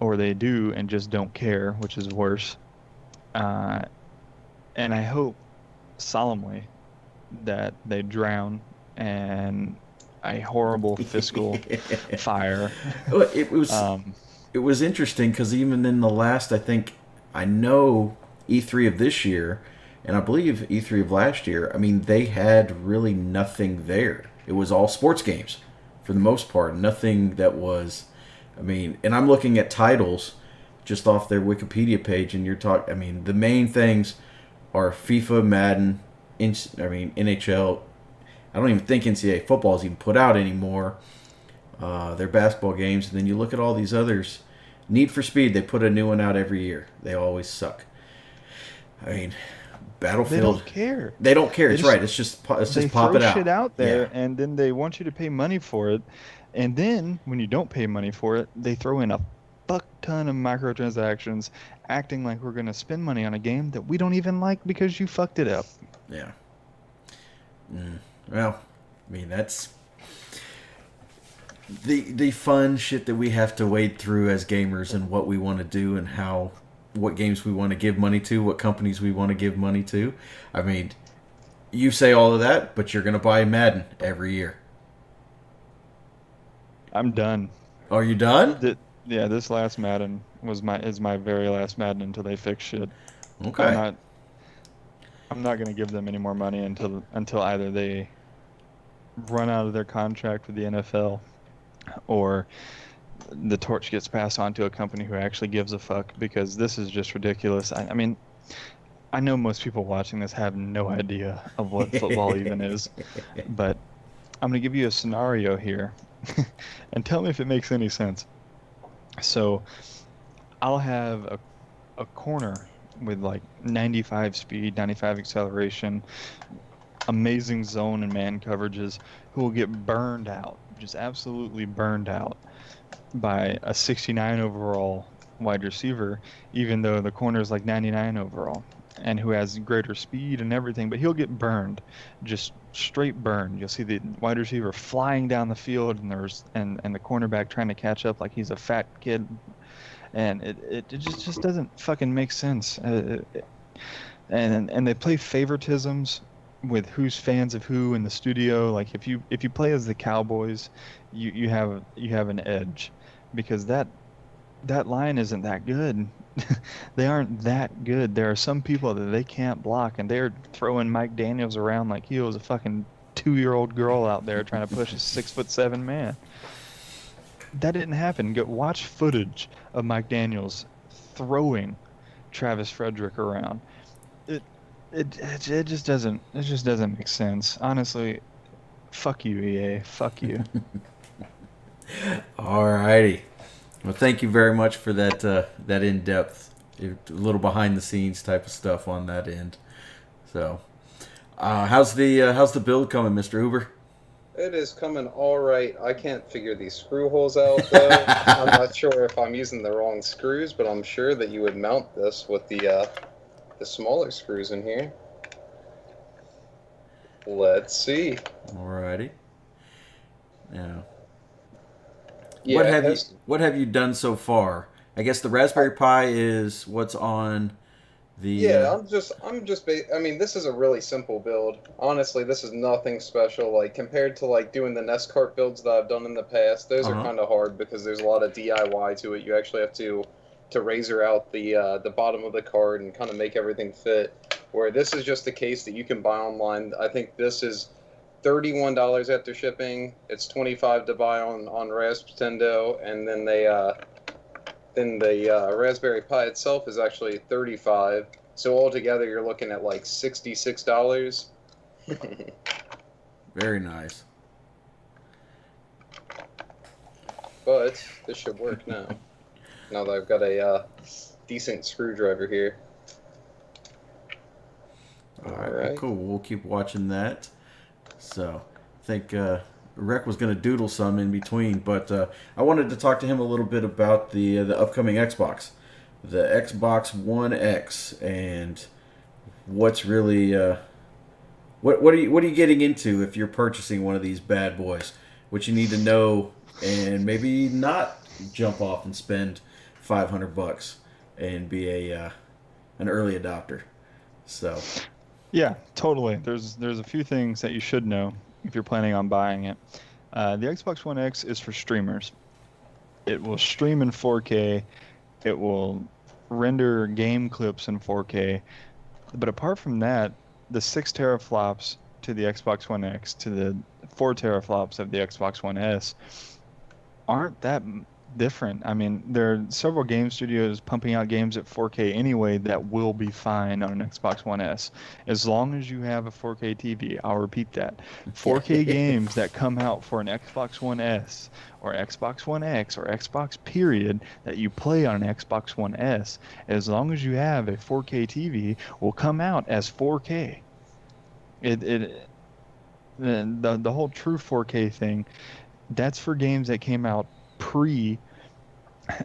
or they do and just don't care, which is worse. And I hope solemnly that they drown in a horrible fiscal fire. Well, it was interesting because even in the last, I know E3 of this year, and I believe E3 of last year, I mean, they had really nothing there. It was all sports games for the most part. Nothing that was, I mean, and I'm looking at titles just off their Wikipedia page, and I mean, the main things are FIFA, Madden, NHL. I don't even think NCAA football is even put out anymore. Their basketball games, and then you look at all these others. Need for Speed, they put a new one out every year. They always suck. I mean, Battlefield. They don't care. They don't care. They It's just- right. It's just pop it They out. throw shit out there, Yeah. and then they want you to pay money for it. And then, when you don't pay money for it, they throw in a fuck ton of microtransactions, acting like we're going to spend money on a game that we don't even like because you fucked it up. Yeah. Well, I mean, that's the fun shit that we have to wade through as gamers, and what we want to do, and what games we want to give money to, what companies we want to give money to. I mean, you say all of that, but you're going to buy Madden every year. I'm done. Are you done? Yeah, this last Madden is my very last Madden until they fix shit. Okay. I'm not going to give them any more money until either they run out of their contract with the NFL or the torch gets passed on to a company who actually gives a fuck, because this is just ridiculous. I mean, I know most people watching this have no idea of what football even is, but I'm going to give you a scenario here and tell me if it makes any sense. So I'll have a corner with like 95 speed, 95 acceleration, amazing zone and man coverages, who will get burned out, just absolutely burned out by a 69 overall wide receiver, even though the corner is like 99 overall, and who has greater speed and everything, but he'll get burned, just straight burned. You'll see the wide receiver flying down the field, and the cornerback trying to catch up like he's a fat kid. and it just doesn't fucking make sense. And they play favoritisms with who's fans of who in the studio. Like if you play as the Cowboys, you have an edge, because that line isn't that good. They aren't that good. There are some people that they can't block, and they're throwing Mike Daniels around like he was a fucking 2-year-old girl out there trying to push a 6'7" man. That didn't happen. Go watch footage of Mike Daniels throwing Travis Frederick around. It just doesn't make sense. Honestly, fuck you, EA. Fuck you. Alrighty. Well, thank you very much for that in-depth, a little behind-the-scenes type of stuff on that end. So, how's the build coming, Mr. Uber? It is coming all right. I can't figure these screw holes out, though. I'm not sure if I'm using the wrong screws, but I'm sure that you would mount this with the smaller screws in here. Let's see. Alrighty. Now, Yeah, what have you done so far? I guess the Raspberry Pi is what's on the. Yeah, I mean, this is a really simple build. Honestly, this is nothing special. Like compared to like doing the Nest Cart builds that I've done in the past, those are kind of hard because there's a lot of DIY to it. You actually have to razor out the bottom of the card and kind of make everything fit. Where this is just a case that you can buy online. I think this is $31 after shipping. It's $25 to buy on Rasptendo, and then the Raspberry Pi itself is actually $35. So altogether, you're looking at like $66. Very nice. But this should work now. Now that I've got a decent screwdriver here. All right, cool. We'll keep watching that. So, I think Rek was going to doodle some in between, but I wanted to talk to him a little bit about the upcoming Xbox, the Xbox One X, and what's really what are you getting into if you're purchasing one of these bad boys? What you need to know, and maybe not jump off and spend $500 and be an early adopter. So. Yeah, totally. There's a few things that you should know if you're planning on buying it. The Xbox One X is for streamers. It will stream in 4K. It will render game clips in 4K. But apart from that, the 6 teraflops to the Xbox One X to the 4 teraflops of the Xbox One S aren't that different. I mean, there are several game studios pumping out games at 4K anyway that will be fine on an Xbox One S, as long as you have a 4K TV. I'll repeat that. 4K games that come out for an Xbox One S or Xbox One X or Xbox period that you play on an Xbox One S, as long as you have a 4K TV, will come out as 4K. The whole true 4K thing, that's for games that came out pre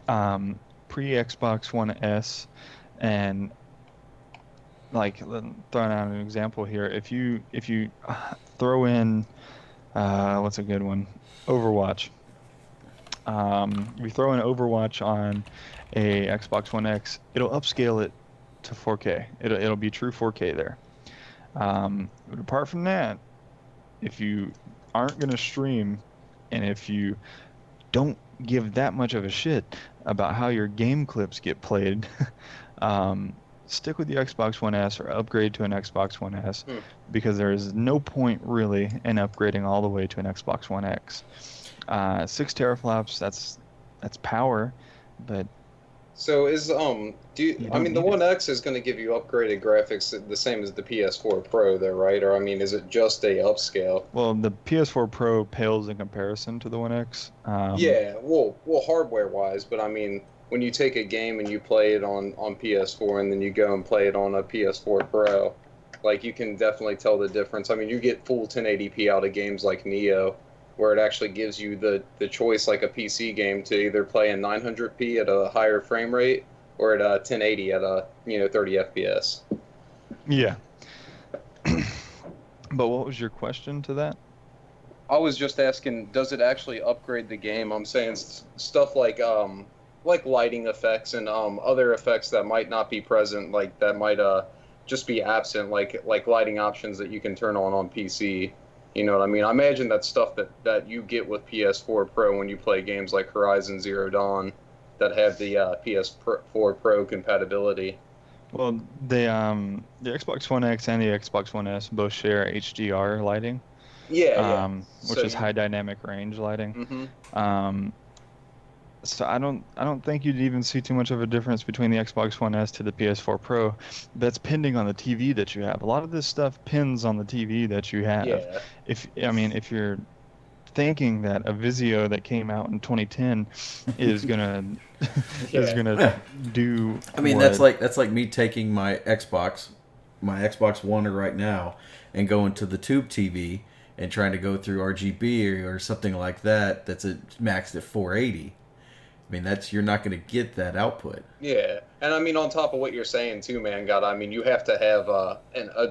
Xbox One S, and like throwing out an example here, if you throw in what's a good one, Overwatch. If you throw in Overwatch on a Xbox One X, it'll upscale it to 4K. It'll be true 4K there. But apart from that, if you aren't going to stream, and if you don't give that much of a shit about how your game clips get played, stick with the Xbox One S or upgrade to an Xbox One S, because there is no point really in upgrading all the way to an Xbox One X. 6 teraflops, that's power, but so is the One X is going to give you upgraded graphics the same as the PS4 Pro there, right? Or I mean, is it just a upscale? Well, the PS4 Pro pales in comparison to the One X. Yeah, well, hardware wise, but I mean, when you take a game and you play it on PS4 and then you go and play it on a PS4 Pro, like you can definitely tell the difference. I mean, you get full 1080p out of games like Neo, where it actually gives you the choice, like a PC game, to either play in 900p at a higher frame rate or at 1080 at 30 FPS. Yeah. But what was your question to that? I was just asking, does it actually upgrade the game? I'm saying stuff like like lighting effects and other effects that might not be present, like that might just be absent, like lighting options that you can turn on PC. You know what I mean? I imagine that's stuff that you get with PS4 Pro when you play games like Horizon Zero Dawn that have the PS4 Pro compatibility. Well, the Xbox One X and the Xbox One S both share HDR lighting, Yeah, yeah. which So is you, high dynamic range lighting. hmm Um, so I don't think you'd even see too much of a difference between the Xbox One S to the PS4 Pro. That's pending on the TV that you have. A lot of this stuff pins on the TV that you have. yeah, If you're thinking that a Vizio that came out in 2010 is gonna is yeah, gonna Yeah. do I mean, what, that's like me taking my Xbox One right now, and going to the tube TV and trying to go through RGB or something like that. That's maxed at 480. I mean, you're not going to get that output. yeah. And I mean, on top of what you're saying too, man, God, I mean, you have to have a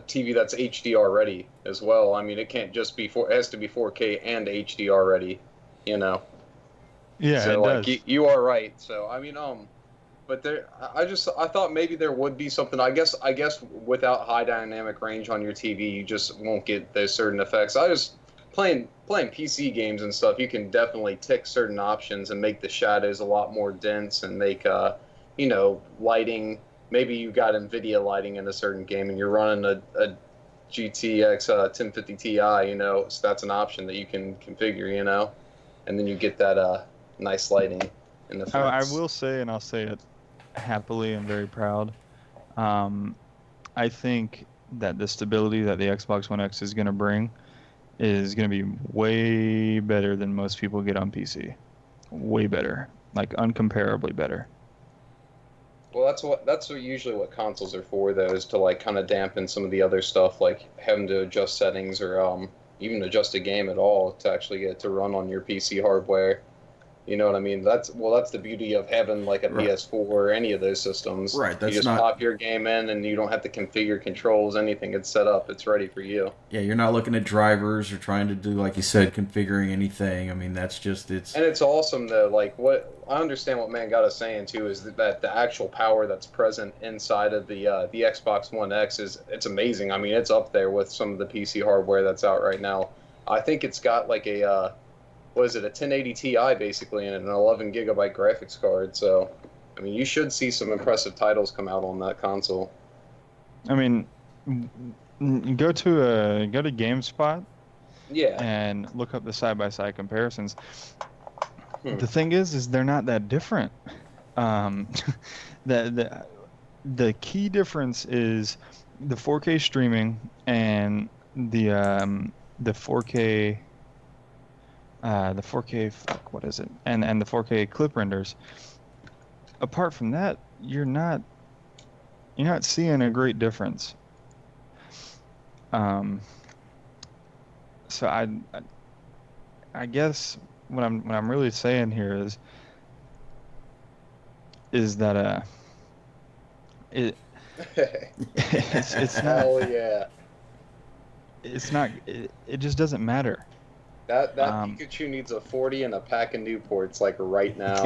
TV that's HDR ready as well. I mean, it can't just be it has to be 4K and HDR ready, you know. yeah, So it like does. you are right. So I mean, but I thought maybe there would be something. I guess without high dynamic range on your TV, you just won't get those certain effects. I just playing PC games and stuff. You can definitely tick certain options and make the shadows a lot more dense and make lighting. Maybe you got NVIDIA lighting in a certain game and you're running a GTX 1050 Ti. So that's an option that you can configure. And then you get that nice lighting in the front. I will say, and I'll say it happily and very proud. I think that the stability that the Xbox One X is going to bring is going to be way better than most people get on PC. Way better, like uncomparably better. Well, that's usually what consoles are for, though, is to like kind of dampen some of the other stuff, like having to adjust settings or even adjust a game at all to actually get it to run on your PC hardware. You know what I mean? That's the beauty of having like a Right. PS4 or any of those systems. Right, that's you just not- pop your game in and you don't have to configure controls, anything. It's set up. It's ready for you. Yeah, you're not looking at drivers or trying to do, like you said, configuring anything. I mean, it's. And it's awesome though. Like what I understand what Mangata's saying too is that the actual power that's present inside of the Xbox One X it's amazing. I mean, it's up there with some of the PC hardware that's out right now. I think it's got like a what is it, a 1080 Ti basically, and an 11 gigabyte graphics card. So, I mean, you should see some impressive titles come out on that console. I mean, go to GameSpot Yeah. and look up the side-by-side comparisons. Hmm. The thing is they're not that different. The key difference is the 4K streaming and the 4K what is it? And the 4K clip renders. Apart from that, you're not seeing a great difference. So I guess what I'm really saying here is that it's not Hell yeah. it just doesn't matter. That Pikachu needs a 40 and a pack of Newports like right now.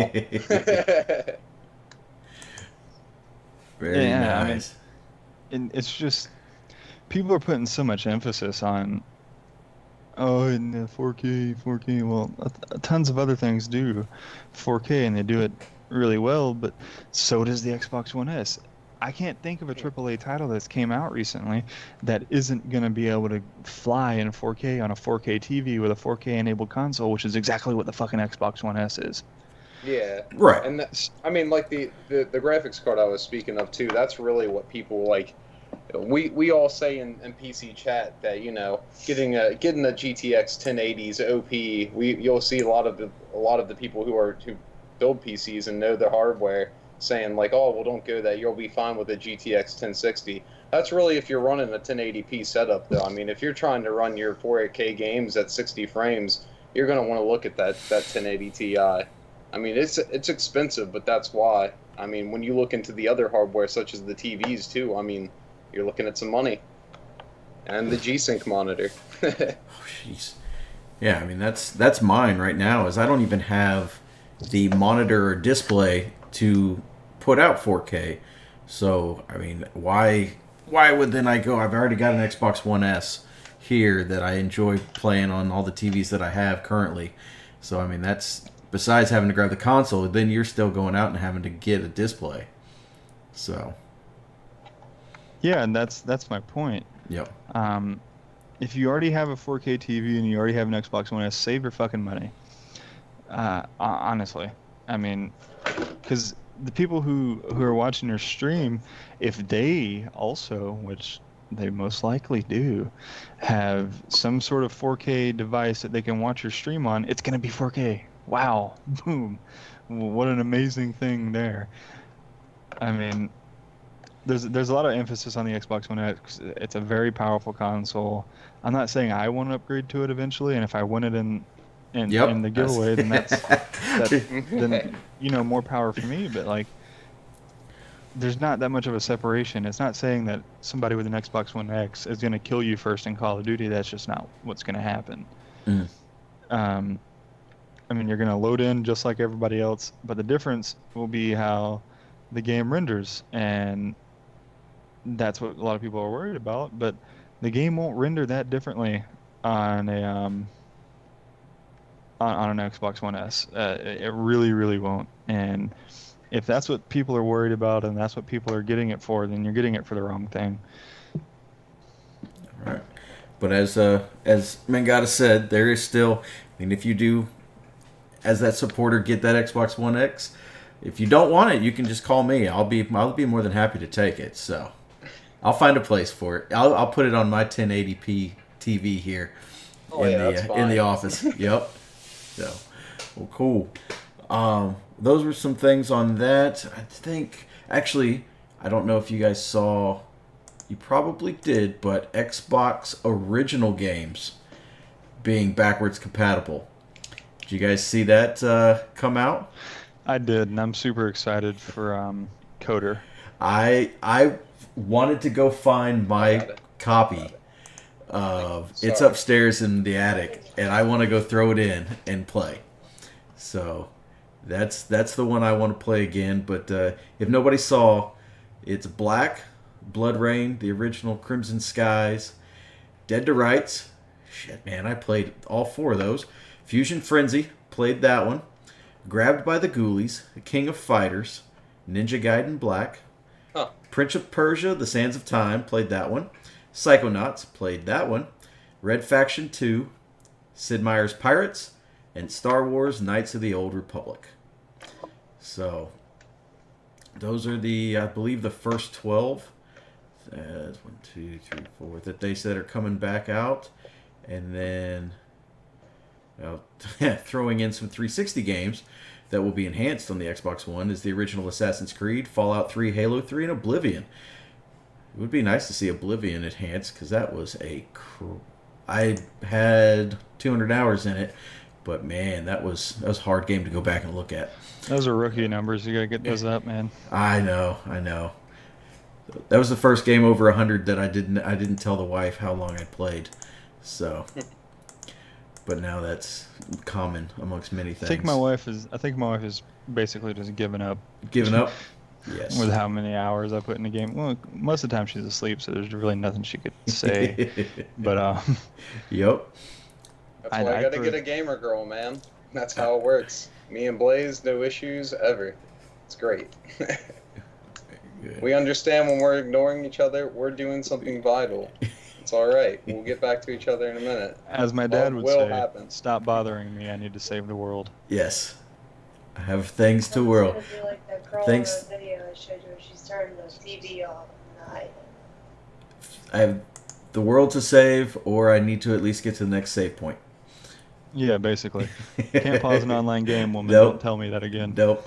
Very Yeah, I mean, nice. And it's just people are putting so much emphasis on in the 4K. Well, tons of other things do 4K and they do it really well, but so does the Xbox One S. I can't think of a AAA title that's came out recently that isn't going to be able to fly in 4K on a 4K TV with a 4K enabled console, which is exactly what the fucking Xbox One S is. Yeah. Right. And that's, I mean, like the graphics card I was speaking of too, that's really what people like. We all say in PC chat that, getting a GTX 1080s OP, you'll see a lot of the people who build PCs and know the hardware saying like, oh, well, don't go that. You'll be fine with a GTX 1060. That's really if you're running a 1080p setup, though. I mean, if you're trying to run your 4K games at 60 frames, you're going to want to look at that 1080 Ti. I mean, it's expensive, but that's why. I mean, when you look into the other hardware, such as the TVs, too, I mean, you're looking at some money. And the G-Sync monitor. Oh, jeez. Yeah, I mean that's mine right now. Is I don't even have the monitor or display to put out 4K. So, I mean, why would then I go? I've already got an Xbox One S here that I enjoy playing on all the TVs that I have currently. So, I mean, that's besides having to grab the console, then you're still going out and having to get a display. So, Yeah, and that's my point. yep. If you already have a 4K TV and you already have an Xbox One S, save your fucking money. Honestly, I mean, because the people who are watching your stream, if they also, which they most likely do, have some sort of 4K device that they can watch your stream on, it's gonna be 4K. Wow, boom, what an amazing thing there. I mean, there's a lot of emphasis on the Xbox One X. It's a very powerful console. I'm not saying I want to upgrade to it eventually, and if I win it in the giveaway, then then more power for me. But like, there's not that much of a separation. It's not saying that somebody with an Xbox One X is gonna kill you first in Call of Duty. That's just not what's gonna happen. Mm. I mean, you're gonna load in just like everybody else, but the difference will be how the game renders, and that's what a lot of people are worried about. But the game won't render that differently on a on an Xbox One S. It really, really won't. And if that's what people are worried about, and that's what people are getting it for, then you're getting it for the wrong thing. Right. But as Mangata said, there is still. I mean, if you do, as that supporter, get that Xbox One X. If you don't want it, you can just call me. I'll be more than happy to take it. So, I'll find a place for it. I'll put it on my 1080p TV here in the office. Yep. So, well, cool. Those were some things on that. I think actually, I don't know if you guys saw. You probably did, but Xbox original games being backwards compatible. Did you guys see that come out? I did, and I'm super excited for Coder. I wanted to go find my copy of it's upstairs in the attic, and I want to go throw it in and play. So that's the one I want to play again. But if nobody saw, it's Black, Blood Rain, the original Crimson Skies, Dead to Rights. Shit, man, I played all four of those. Fusion Frenzy, played that one. Grabbed by the Ghoulies, The King of Fighters, Ninja Gaiden Black, Prince of Persia, The Sands of Time, played that one. Psychonauts, played that one. Red Faction 2, Sid Meier's Pirates, and Star Wars Knights of the Old Republic. So, those are I believe the first 12. 1, 2, 3, 4 that they said are coming back out. And then throwing in some 360 games that will be enhanced on the Xbox One is the original Assassin's Creed, Fallout 3, Halo 3, and Oblivion. It would be nice to see Oblivion enhanced because that was I had 200 hours in it, but man, that was a hard game to go back and look at. Those are rookie numbers. You gotta get those up, man. I know. That was the first game over 100 that I didn't tell the wife how long I played. So, but now that's common amongst many things. I think my wife is basically just giving up. Giving up? Yes. With how many hours I put in the game. Well, most of the time she's asleep, so there's really nothing she could say. But Yep. That's why I gotta get a gamer girl, man. That's how it works. Me and Blaze, no issues ever. It's great. We understand when we're ignoring each other, we're doing something vital. It's all right. We'll get back to each other in a minute. As my dad would say, happen. Stop bothering me. I need to save the world. Yes. I have things to world. It's gonna be like that girl Thanks. in the video I showed you where she's turning the TV off at night. I have the world to save, or I need to at least get to the next save point. Yeah, basically. Can't pause an online game, woman. Nope. Don't tell me that again. Nope.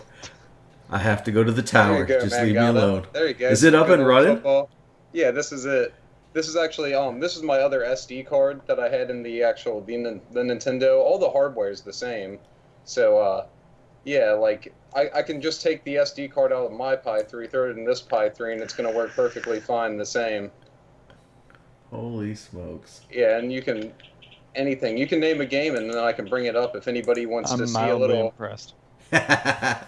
I have to go to the There tower. you go, Just man. leave me Got it. alone. There you go. Is it up Good and old running? football. Yeah, this is it. This is actually this is my other SD card that I had in the Nintendo. All the hardware is the same. So yeah, like I can just take the SD card out of my Pi 3, throw it in this Pi 3, and it's gonna work perfectly fine the same. Holy smokes. Yeah, and you can name a game, and then I can bring it up if anybody wants I'm to see a mildly little. impressed. That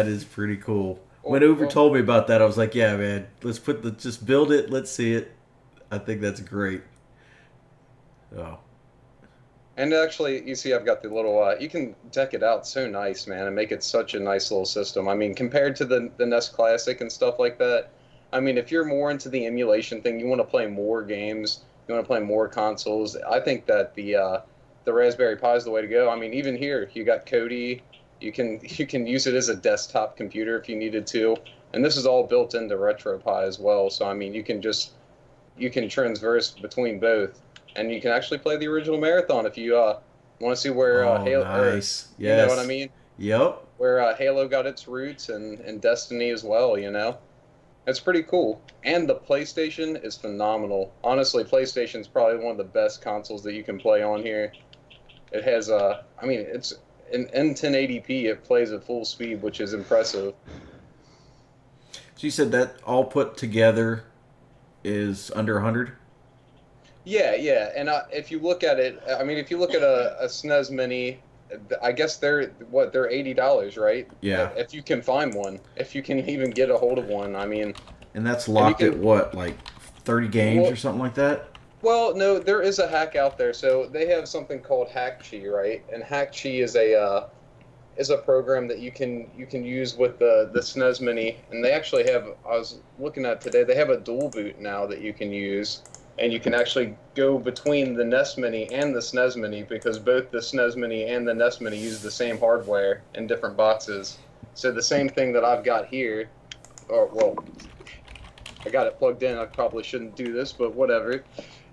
is pretty cool. When Uber told me about that, I was like, "Yeah, man, just build it. Let's see it." I think that's great. Oh, And actually, you see, I've got the little. You can deck it out so nice, man, and make it such a nice little system. I mean, compared to the NES Classic and stuff like that. I mean, if you're more into the emulation thing, you want to play more games, you want to play more consoles. I think that the Raspberry Pi is the way to go. I mean, even here, you got Kodi. You can use it as a desktop computer if you needed to, and this is all built into RetroPie as well. So I mean, you can transverse between both, and you can actually play the original Marathon if you want to see where Halo. nice. You know what I mean? Yep. Where Halo got its roots and Destiny as well. You know, it's pretty cool. And the PlayStation is phenomenal. Honestly, PlayStation's probably one of the best consoles that you can play on here. It has I mean, it's in 1080p. It plays at full speed, which is impressive. So you said that all put together is under 100? Yeah, yeah, and if you look at it, I mean, if you look at a SNES Mini, I guess they're $80, right? Yeah. If you can find one, if you can even get a hold of one, I mean. And that's locked at what, like 30 games or something like that? Well, no, there is a hack out there. So they have something called HackChi, right? And HackChi is a program that you can use with the SNES Mini, and they actually have. I was looking at today. They have a dual boot now that you can use, and you can actually go between the NES Mini and the SNES Mini because both the SNES Mini and the NES Mini use the same hardware in different boxes. So the same thing that I've got here, or well, I got it plugged in. I probably shouldn't do this, but whatever.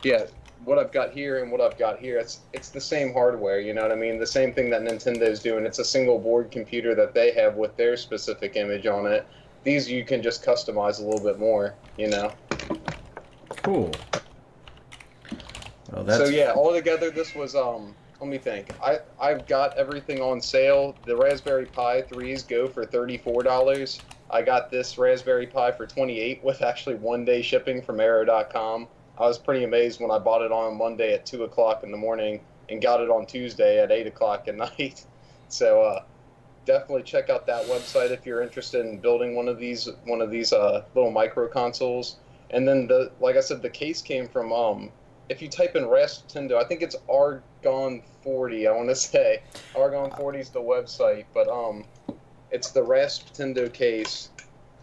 Yeah, what I've got here and what I've got here, it's the same hardware, you know what I mean? The same thing that Nintendo's doing. It's a single board computer that they have with their specific image on it. These you can just customize a little bit more, you know? Cool. Well, So yeah, altogether this was, let me think. I've got everything on sale. The Raspberry Pi 3s go for $34. I got this Raspberry Pi for $28 with actually one-day shipping from Arrow.com. I was pretty amazed when I bought it on Monday at 2 o'clock in the morning and got it on Tuesday at 8 o'clock at night. So definitely check out that website if you're interested in building one of these little micro consoles. And then like I said, the case came from if you type in Rasptendo, I think it's Argon 40. I want to say Argon 40 is the website, but it's the Rasptendo case.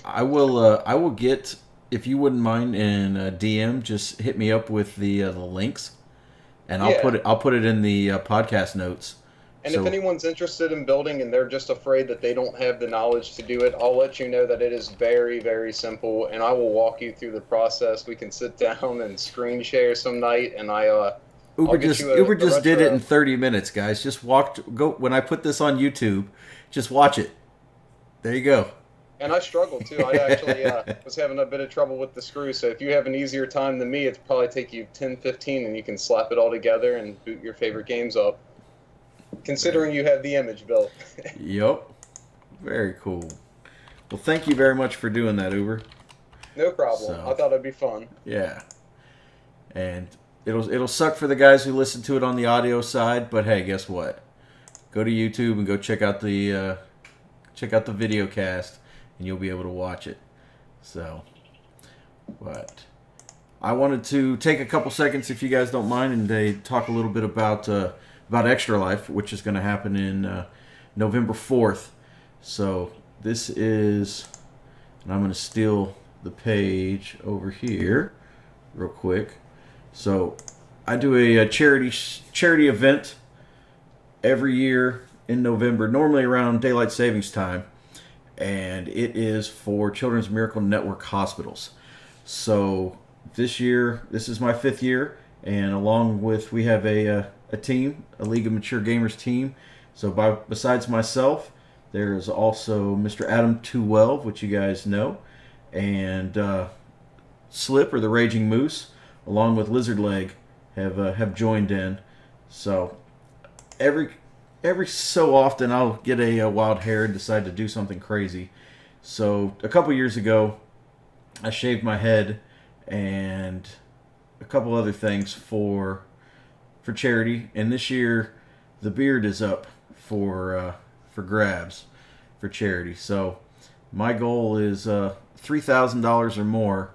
I will get, if you wouldn't mind, in DM, just hit me up with the links, and I'll put it in the podcast notes. And if anyone's interested in building and they're just afraid that they don't have the knowledge to do it, I'll let you know that it is very, very simple, and I will walk you through the process. We can sit down and screen share some night, and Uber just did it in 30 minutes, guys. Just go when I put this on YouTube, just watch it. There you go. And I struggled too. I actually was having a bit of trouble with the screw. So if you have an easier time than me, it'll probably take you 10, 15, and you can slap it all together and boot your favorite games up. Considering you have the image built. Yep. Very cool. Well, thank you very much for doing that, Uber. No problem. I thought it'd be fun. Yeah. And it'll suck for the guys who listen to it on the audio side, but hey, guess what? Go to YouTube and go check out the video cast, and you'll be able to watch it. So, but I wanted to take a couple seconds, if you guys don't mind, and talk a little bit about Extra Life, which is going to happen in November 4th. So this is, and I'm going to steal the page over here real quick. So I do a charity event every year in November, normally around daylight savings time, and it is for Children's Miracle Network hospitals. So this year, this is my 5th year, and along with, we have a team, a League of Mature Gamers team. So besides myself, there is also Mr. Adam 212, which you guys know, and Slip, or the Raging Moose, along with Lizard Leg, have joined in. So every so often I'll get a wild hair and decide to do something crazy. So a couple years ago, I shaved my head and a couple other things for charity, and this year the beard is up for for grabs for charity. So my goal is $3,000 or more,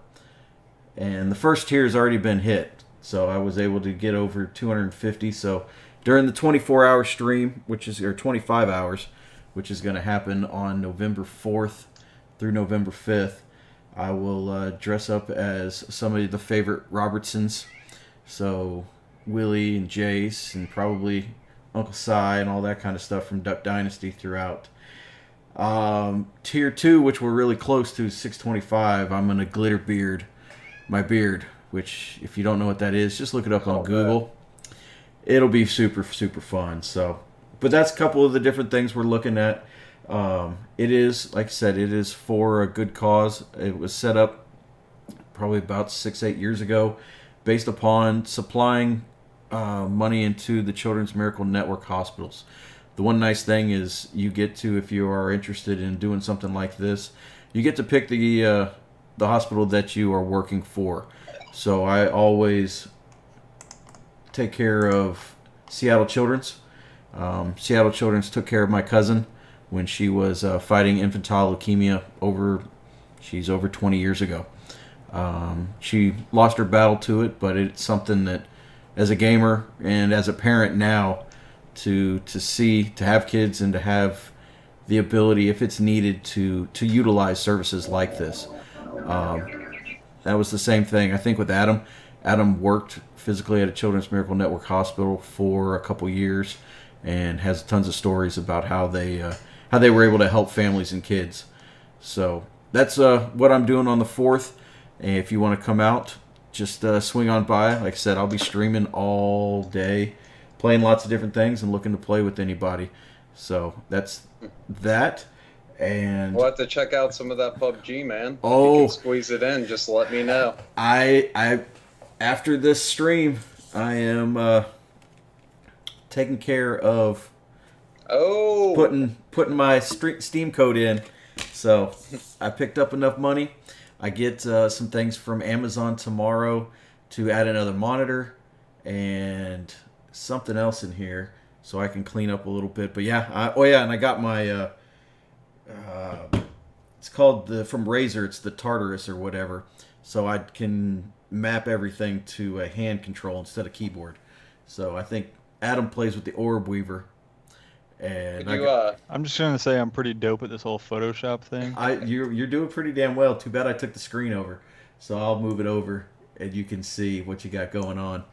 and the first tier has already been hit. So I was able to get over 250. So during the 24-hour stream, or 25 hours, which is going to happen on November 4th through November 5th, I will dress up as some of the favorite Robertsons. So Willie and Jace and probably Uncle Si and all that kind of stuff from Duck Dynasty throughout. Tier 2, which we're really close to, 625, I'm going to glitter beard my beard, which if you don't know what that is, just look it up on Google. It'll be super, super fun. So, but that's a couple of the different things we're looking at. It is, like I said, it is for a good cause. It was set up probably about 6-8 years ago based upon supplying money into the Children's Miracle Network hospitals. The one nice thing is you get to, if you are interested in doing something like this, you get to pick the hospital that you are working for. So I always take care of Seattle Children's. Seattle Children's took care of my cousin when she was fighting infantile leukemia she's over 20 years ago. She lost her battle to it, but it's something that, as a gamer and as a parent now, to have kids and to have the ability, if it's needed, to utilize services like this. That was the same thing, I think, with Adam. Adam worked physically at a Children's Miracle Network hospital for a couple years and has tons of stories about how they were able to help families and kids. So that's what I'm doing on the 4th. And if you want to come out, just swing on by. Like I said, I'll be streaming all day, playing lots of different things and looking to play with anybody. So that's that. And we'll have to check out some of that PUBG, man. Oh, if you can squeeze it in, just let me know. I after this stream, I am taking care of putting my Steam code in. So I picked up enough money. I get some things from Amazon tomorrow to add another monitor and something else in here so I can clean up a little bit. But yeah, and I got my it's called from Razer, it's the Tartarus or whatever, so I can map everything to a hand control instead of keyboard. So I think Adam plays with the Orb Weaver, and I'm just gonna say I'm pretty dope at this whole Photoshop thing. You're doing pretty damn well. Too bad I took the screen over, so I'll move it over and you can see what you got going on.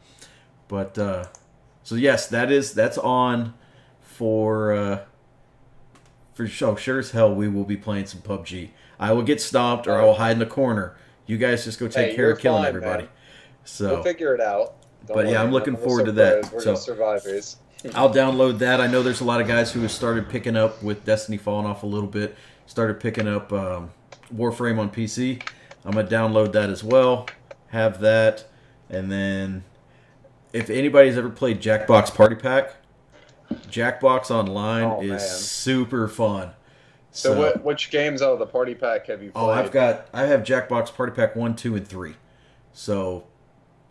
But so yes, that's on for sure as hell. We will be playing some PUBG. I will get stomped or I will hide in the corner. You guys just go take care of killing everybody. Man. So we'll figure it out. But yeah, I'm looking forward to that. We're just survivors. I'll download that. I know there's a lot of guys who have started picking up, with Destiny falling off a little bit, started picking up Warframe on PC. I'm going to download that as well, have that, and then if anybody's ever played Jackbox Party Pack, Jackbox Online is super fun. So which games out of the Party Pack have you played? I have Jackbox Party Pack 1, 2, and 3. So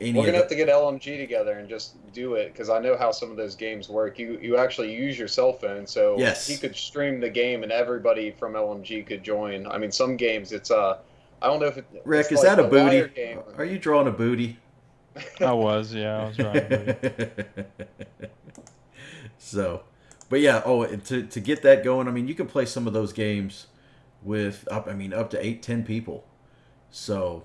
we're gonna have to get LMG together and just do it, because I know how some of those games work. You actually use your cell phone, so he could stream the game and everybody from LMG could join. I mean, some games it's I don't know if Rick, is that a booty? Are you drawing a booty? I was drawing a booty. So, but yeah, to get that going, I mean, you can play some of those games with up to 8-10 people. So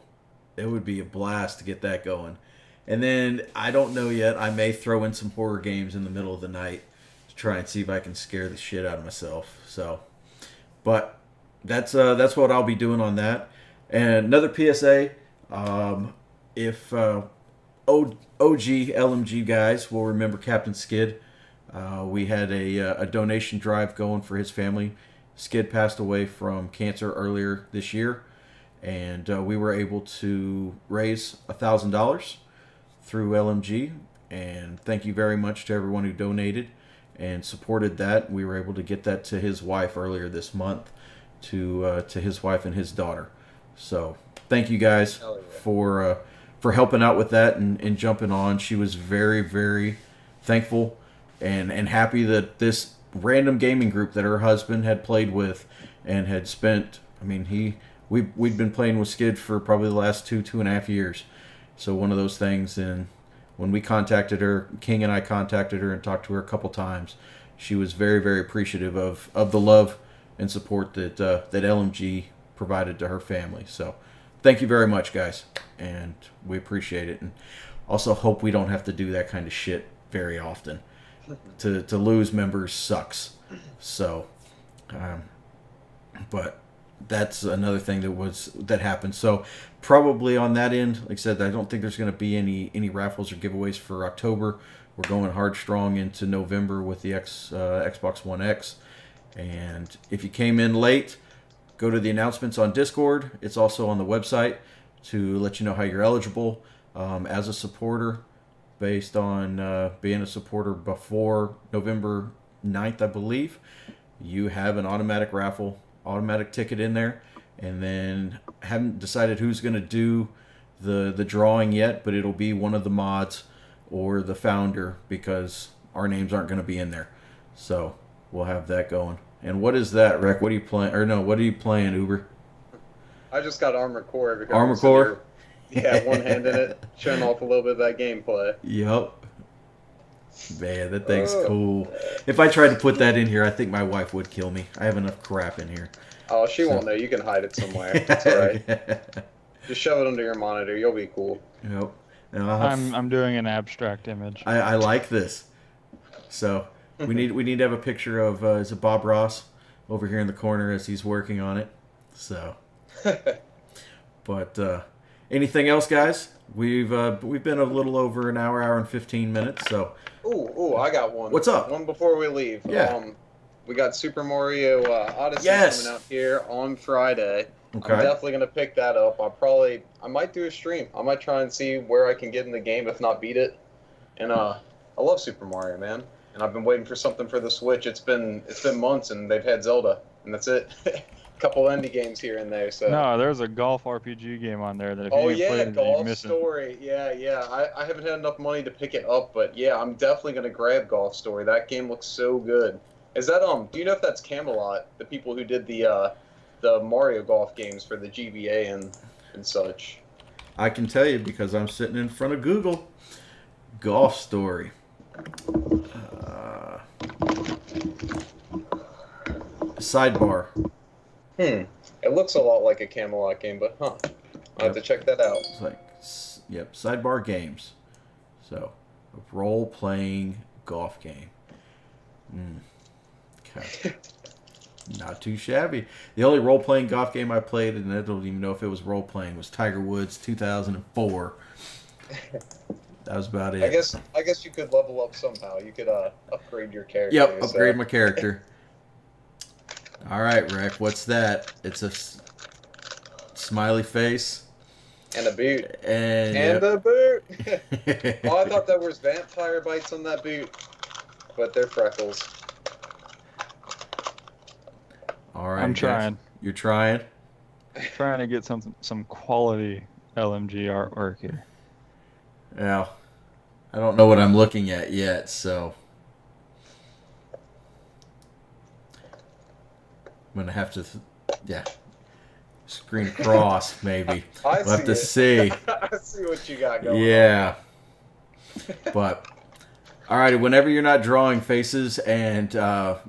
it would be a blast to get that going. And then I don't know yet. I may throw in some horror games in the middle of the night to try and see if I can scare the shit out of myself. So, but that's what I'll be doing on that. And another PSA, if OG LMG guys will remember Captain Skid, we had a donation drive going for his family. Skid passed away from cancer earlier this year, and we were able to raise $1,000 through LMG, and thank you very much to everyone who donated and supported that. We were able to get that to his wife earlier this month, to his wife and his daughter. So thank you guys for helping out with that and jumping on. She was very, very thankful and happy that this random gaming group that her husband had played with and had spent. I mean, we'd been playing with Skid for probably the last 2.5 years. So one of those things. And when we contacted her, King and I contacted her and talked to her a couple times. She was very, very appreciative of the love and support that LMG provided to her family. So thank you very much, guys, and we appreciate it. And also hope we don't have to do that kind of shit very often. To lose members sucks. So, but that's another thing that happened. So probably on that end, like I said, I don't think there's going to be any raffles or giveaways for October. We're going hard strong into November with the Xbox One X. And if you came in late, go to the announcements on Discord. It's also on the website to let you know how you're eligible as a supporter based on being a supporter before November 9th, I believe. You have an automatic raffle, automatic ticket in there. And then haven't decided who's going to do the drawing yet, but it'll be one of the mods or the founder because our names aren't going to be in there. So we'll have that going. And what is that, Rek? What are you playing? Or no, what are you playing, Uber? I just got Armored Core. Because Armored Core? Yeah, one hand in it, showing off a little bit of that gameplay. Yep. Man, that thing's cool. If I tried to put that in here, I think my wife would kill me. I have enough crap in here. Oh, she won't know. You can hide it somewhere. That's all right. Just shove it under your monitor. You'll be cool. Yep. I'm doing an abstract image. I like this. So we need to have a picture of is it Bob Ross over here in the corner as he's working on it. So, but anything else, guys? We've been a little over an hour and 15 minutes. So. Ooh, I got one. What's up? One before we leave. Yeah. We got Super Mario Odyssey coming out here on Friday. Okay. I'm definitely gonna pick that up. I might do a stream. I might try and see where I can get in the game, if not beat it. And I love Super Mario, man. And I've been waiting for something for the Switch. It's been months, and they've had Zelda, and that's it. A couple indie games here and there. So. No, there's a golf RPG game on there that if Oh you yeah, play it, Golf you're missing. Story. Yeah. I haven't had enough money to pick it up, but yeah, I'm definitely gonna grab Golf Story. That game looks so good. Is that do you know if that's Camelot, the people who did the Mario Golf games for the GBA and such? I can tell you because I'm sitting in front of Google. Golf Story. Sidebar. It looks a lot like a Camelot game, but I'll have to check that out. It's like, yep, Sidebar Games. So, a role-playing golf game. Okay. Not too shabby. The only role-playing golf game I played, and I don't even know if it was role-playing, was Tiger Woods 2004. That was about it. I guess you could level up somehow. You could upgrade your character. Yep, upgrade my character. All right, Rek, what's that? It's a smiley face. And a boot. And a boot. Oh, I thought there was vampire bites on that boot, but they're freckles. All right, I'm guys. trying. You're trying? Trying to get some quality LMG artwork here. Yeah. I don't know what I'm looking at yet, so I'm gonna have to, screen across maybe. We'll have to see. I see what you got going. Yeah. But alrighty, whenever you're not drawing faces and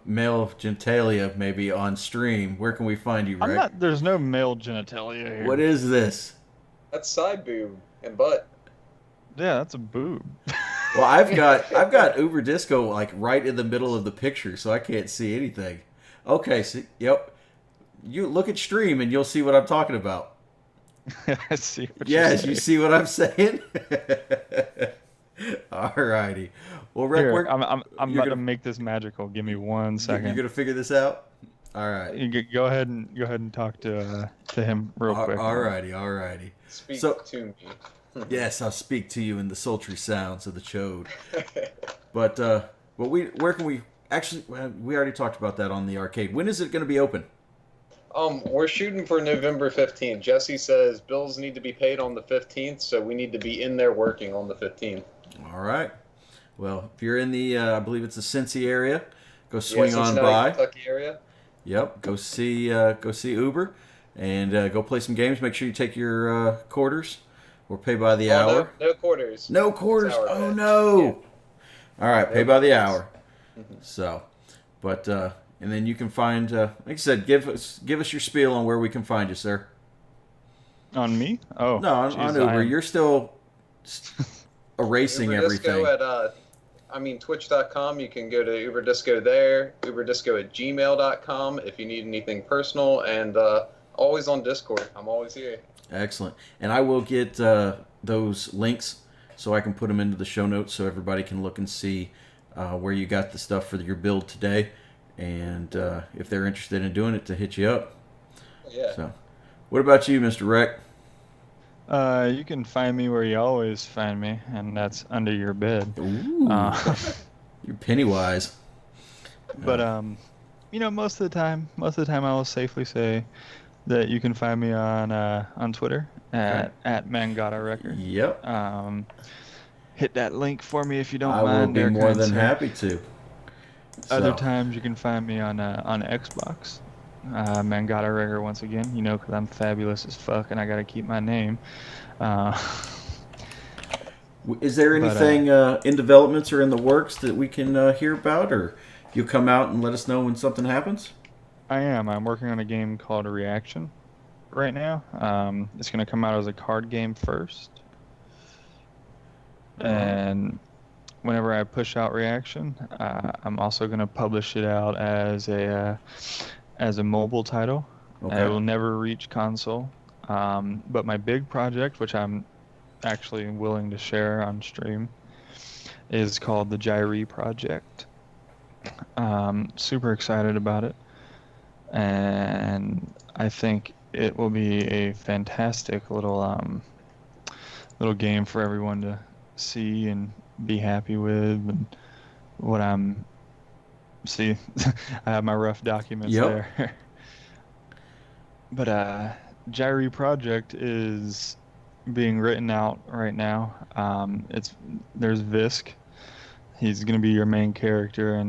male genitalia maybe on stream, where can we find you, Rek? There's no male genitalia here. What is this? That's side boob and butt. Yeah, that's a boob. Well, I've got uberdisko like right in the middle of the picture, so I can't see anything. Okay, so yep. You look at stream and you'll see what I'm talking about. I see what Yes, you're you saying. see what I'm saying? Alrighty. Well, Rek, Here, I'm about to make this magical. Give me 1 you're second. gonna figure this out. All right. Go ahead and talk to him real quick. Alrighty. Speak So- to me. Yes, I'll speak to you in the sultry sounds of the chode. But where can we actually? We already talked about that on the arcade. When is it going to be open? We're shooting for November 15th. Jesse says bills need to be paid on the 15th, so we need to be in there working on the 15th. All right. Well, if you're in the, I believe it's the Cincy area, Go swing on Cincinnati, by. Kentucky area. Yep. Go see Uber, and go play some games. Make sure you take your quarters or pay by the hour. No quarters. No quarters. It's hour Oh pay. no. Yeah. All right, No pay by the quarters. hour. So, but and then you can find. Like I said, give us your spiel on where we can find you, sir. On me? Oh, No, on geez, Uber. You're still erasing everything. Uberdisco at Twitch.com. You can go to Uberdisco there. Uberdisco at gmail.com if you need anything personal, and always on Discord. I'm always here. Excellent. And I will get those links so I can put them into the show notes so everybody can look and see where you got the stuff for your build today, and if they're interested in doing it, to hit you up. Yeah. So, what about you, Mr. Reck? You can find me where you always find me, and that's under your bed. Ooh, you're Pennywise. But most of the time, I will safely say that you can find me on Twitter at Mangata Rekkr. Yep. Hit that link for me if you don't I mind. will be more than sir. happy to. Other So, times you can find me on Xbox. Mangata Rekkr once again, because I'm fabulous as fuck and I gotta keep my name. is there anything in developments or in the works that we can hear about, or you come out and let us know when something happens? I'm working on a game called Reaction right now. It's gonna come out as a card game first. And whenever I push out Reaction, I'm also gonna publish it out as a mobile title. Okay. It will never reach console. But my big project, which I'm actually willing to share on stream, is called the Gyri Project. Super excited about it. And I think it will be a fantastic little game for everyone to see and be happy with. And what I'm see I have my rough documents there. But Gyri Project is being written out right now. There's Visk. He's gonna be your main character in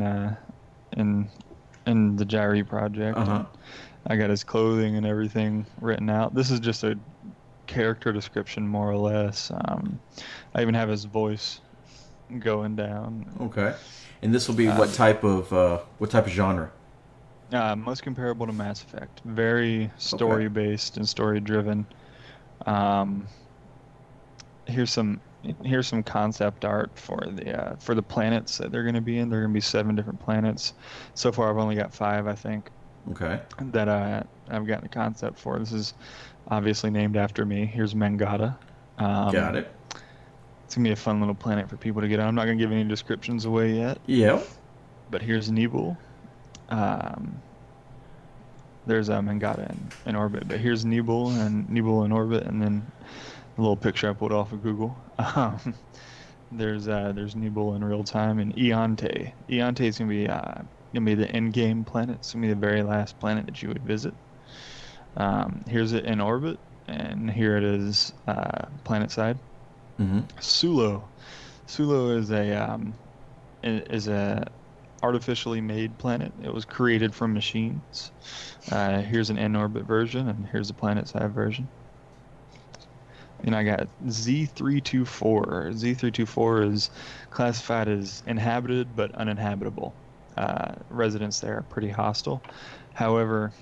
the Gyri Project. Uh-huh. I got his clothing and everything written out. This is just a character description, more or less. I even have his voice going down. Okay. And this will be what type of genre? Most comparable to Mass Effect. Very story-based and story-driven. Here's some concept art for the planets that they're going to be in. There are going to be 7 different planets. So far, I've only got 5, I think. Okay. That I've gotten the concept for. This is obviously named after me. Here's Mangata. Got it. It's going to be a fun little planet for people to get on. I'm not going to give any descriptions away yet. Yep. But here's Nebul. There's Mangata in orbit. But here's Nebul in orbit, and then a little picture I pulled off of Google. There's Nebul in real time, and Eonte. Eonte is gonna be the end game planet. It's gonna be the very last planet that you would visit. Here's it in orbit, and here it is planet side. Mm-hmm. Sulo is a artificially made planet. It was created from machines. Here's an in orbit version, and here's the planet side version. And I got Z324. Z324 is classified as inhabited but uninhabitable. Residents there are pretty hostile. However,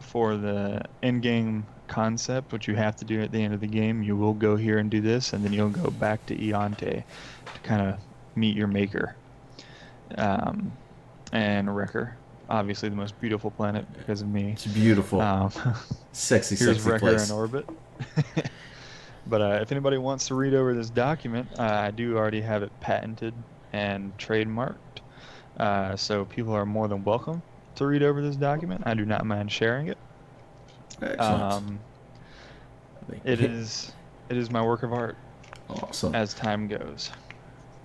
for the in-game concept, what you have to do at the end of the game, you will go here and do this, and then you'll go back to Eonte to kind of meet your maker. And Rekkr, obviously the most beautiful planet because of me. It's beautiful. Sexy Here's Rekkr place. in orbit. But if anybody wants to read over this document, I do already have it patented and trademarked. So people are more than welcome to read over this document. I do not mind sharing it. Excellent. It is my work of art. Awesome. As time goes.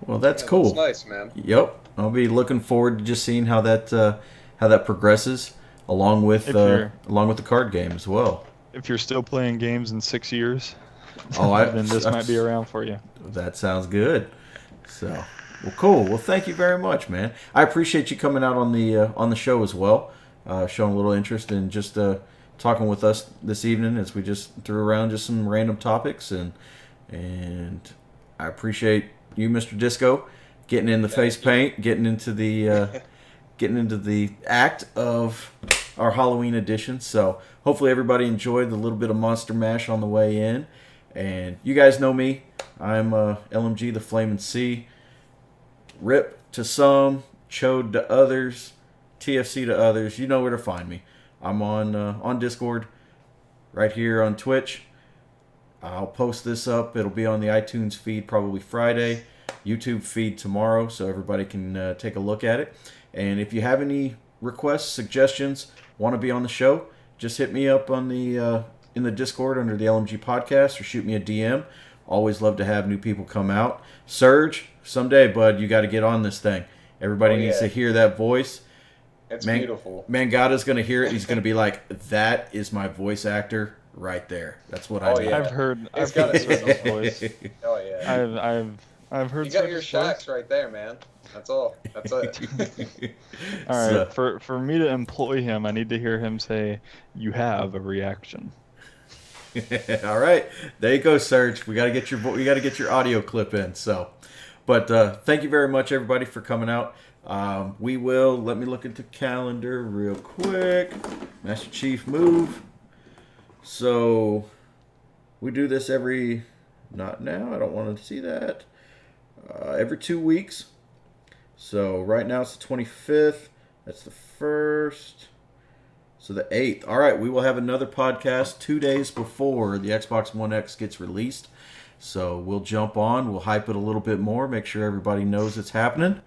Well, that's cool. That's nice, man. Yep. I'll be looking forward to just seeing how that progresses, along with the card game as well. If you're still playing games in 6 years, then this might be around for you. That sounds good. So, Well, cool. Well, thank you very much, man. I appreciate you coming out on the show as well, showing a little interest in just talking with us this evening as we just threw around just some random topics, and I appreciate you, Mr. Disco, getting in the face paint, getting into the act of our Halloween edition. So hopefully everybody enjoyed the little bit of Monster Mash on the way in. And you guys know me. I'm LMG, TheFlaminC. Rip to some, Chode to others, TFC to others. You know where to find me. I'm on Discord, right here on Twitch. I'll post this up. It'll be on the iTunes feed probably Friday, YouTube feed tomorrow, so everybody can take a look at it. And if you have any requests, suggestions, want to be on the show, just hit me up on the in the Discord under the LMG podcast, or shoot me a DM. Always love to have new people come out. Surge, someday, bud, you got to get on this thing. Everybody needs to hear that voice. It's beautiful. Mangata's going to hear it. He's going to be like, that is my voice actor right there. That's what I need. I've heard his voice. Oh, yeah. I've heard. You got your Shaqs right there, man. That's all. That's it. All right. For me to employ him, I need to hear him say, "You have a reaction." All right, there you go, Serge. We got to get your audio clip in. So, but thank you very much, everybody, for coming out. We will let me look at the calendar real quick. Master Chief, move. So we do this not now. I don't want to see that. Every 2 weeks. So right now it's the 25th. That's the 1st. So the 8th. All right, we will have another podcast 2 days before the Xbox One X gets released. So we'll jump on. We'll hype it a little bit more. Make sure everybody knows it's happening.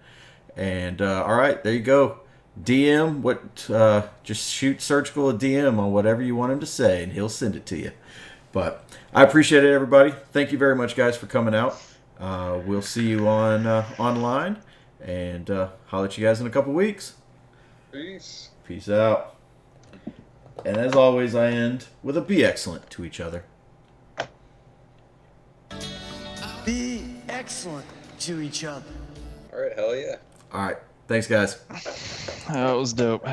And all right, there you go. DM just shoot Surgical a DM on whatever you want him to say, and he'll send it to you. But I appreciate it, everybody. Thank you very much, guys, for coming out. We'll see you on online, and holler at you guys in a couple weeks. Peace. Peace out. And as always, I end with a be excellent to each other. Be excellent to each other. All right, hell yeah. All right. Thanks, guys. That was dope.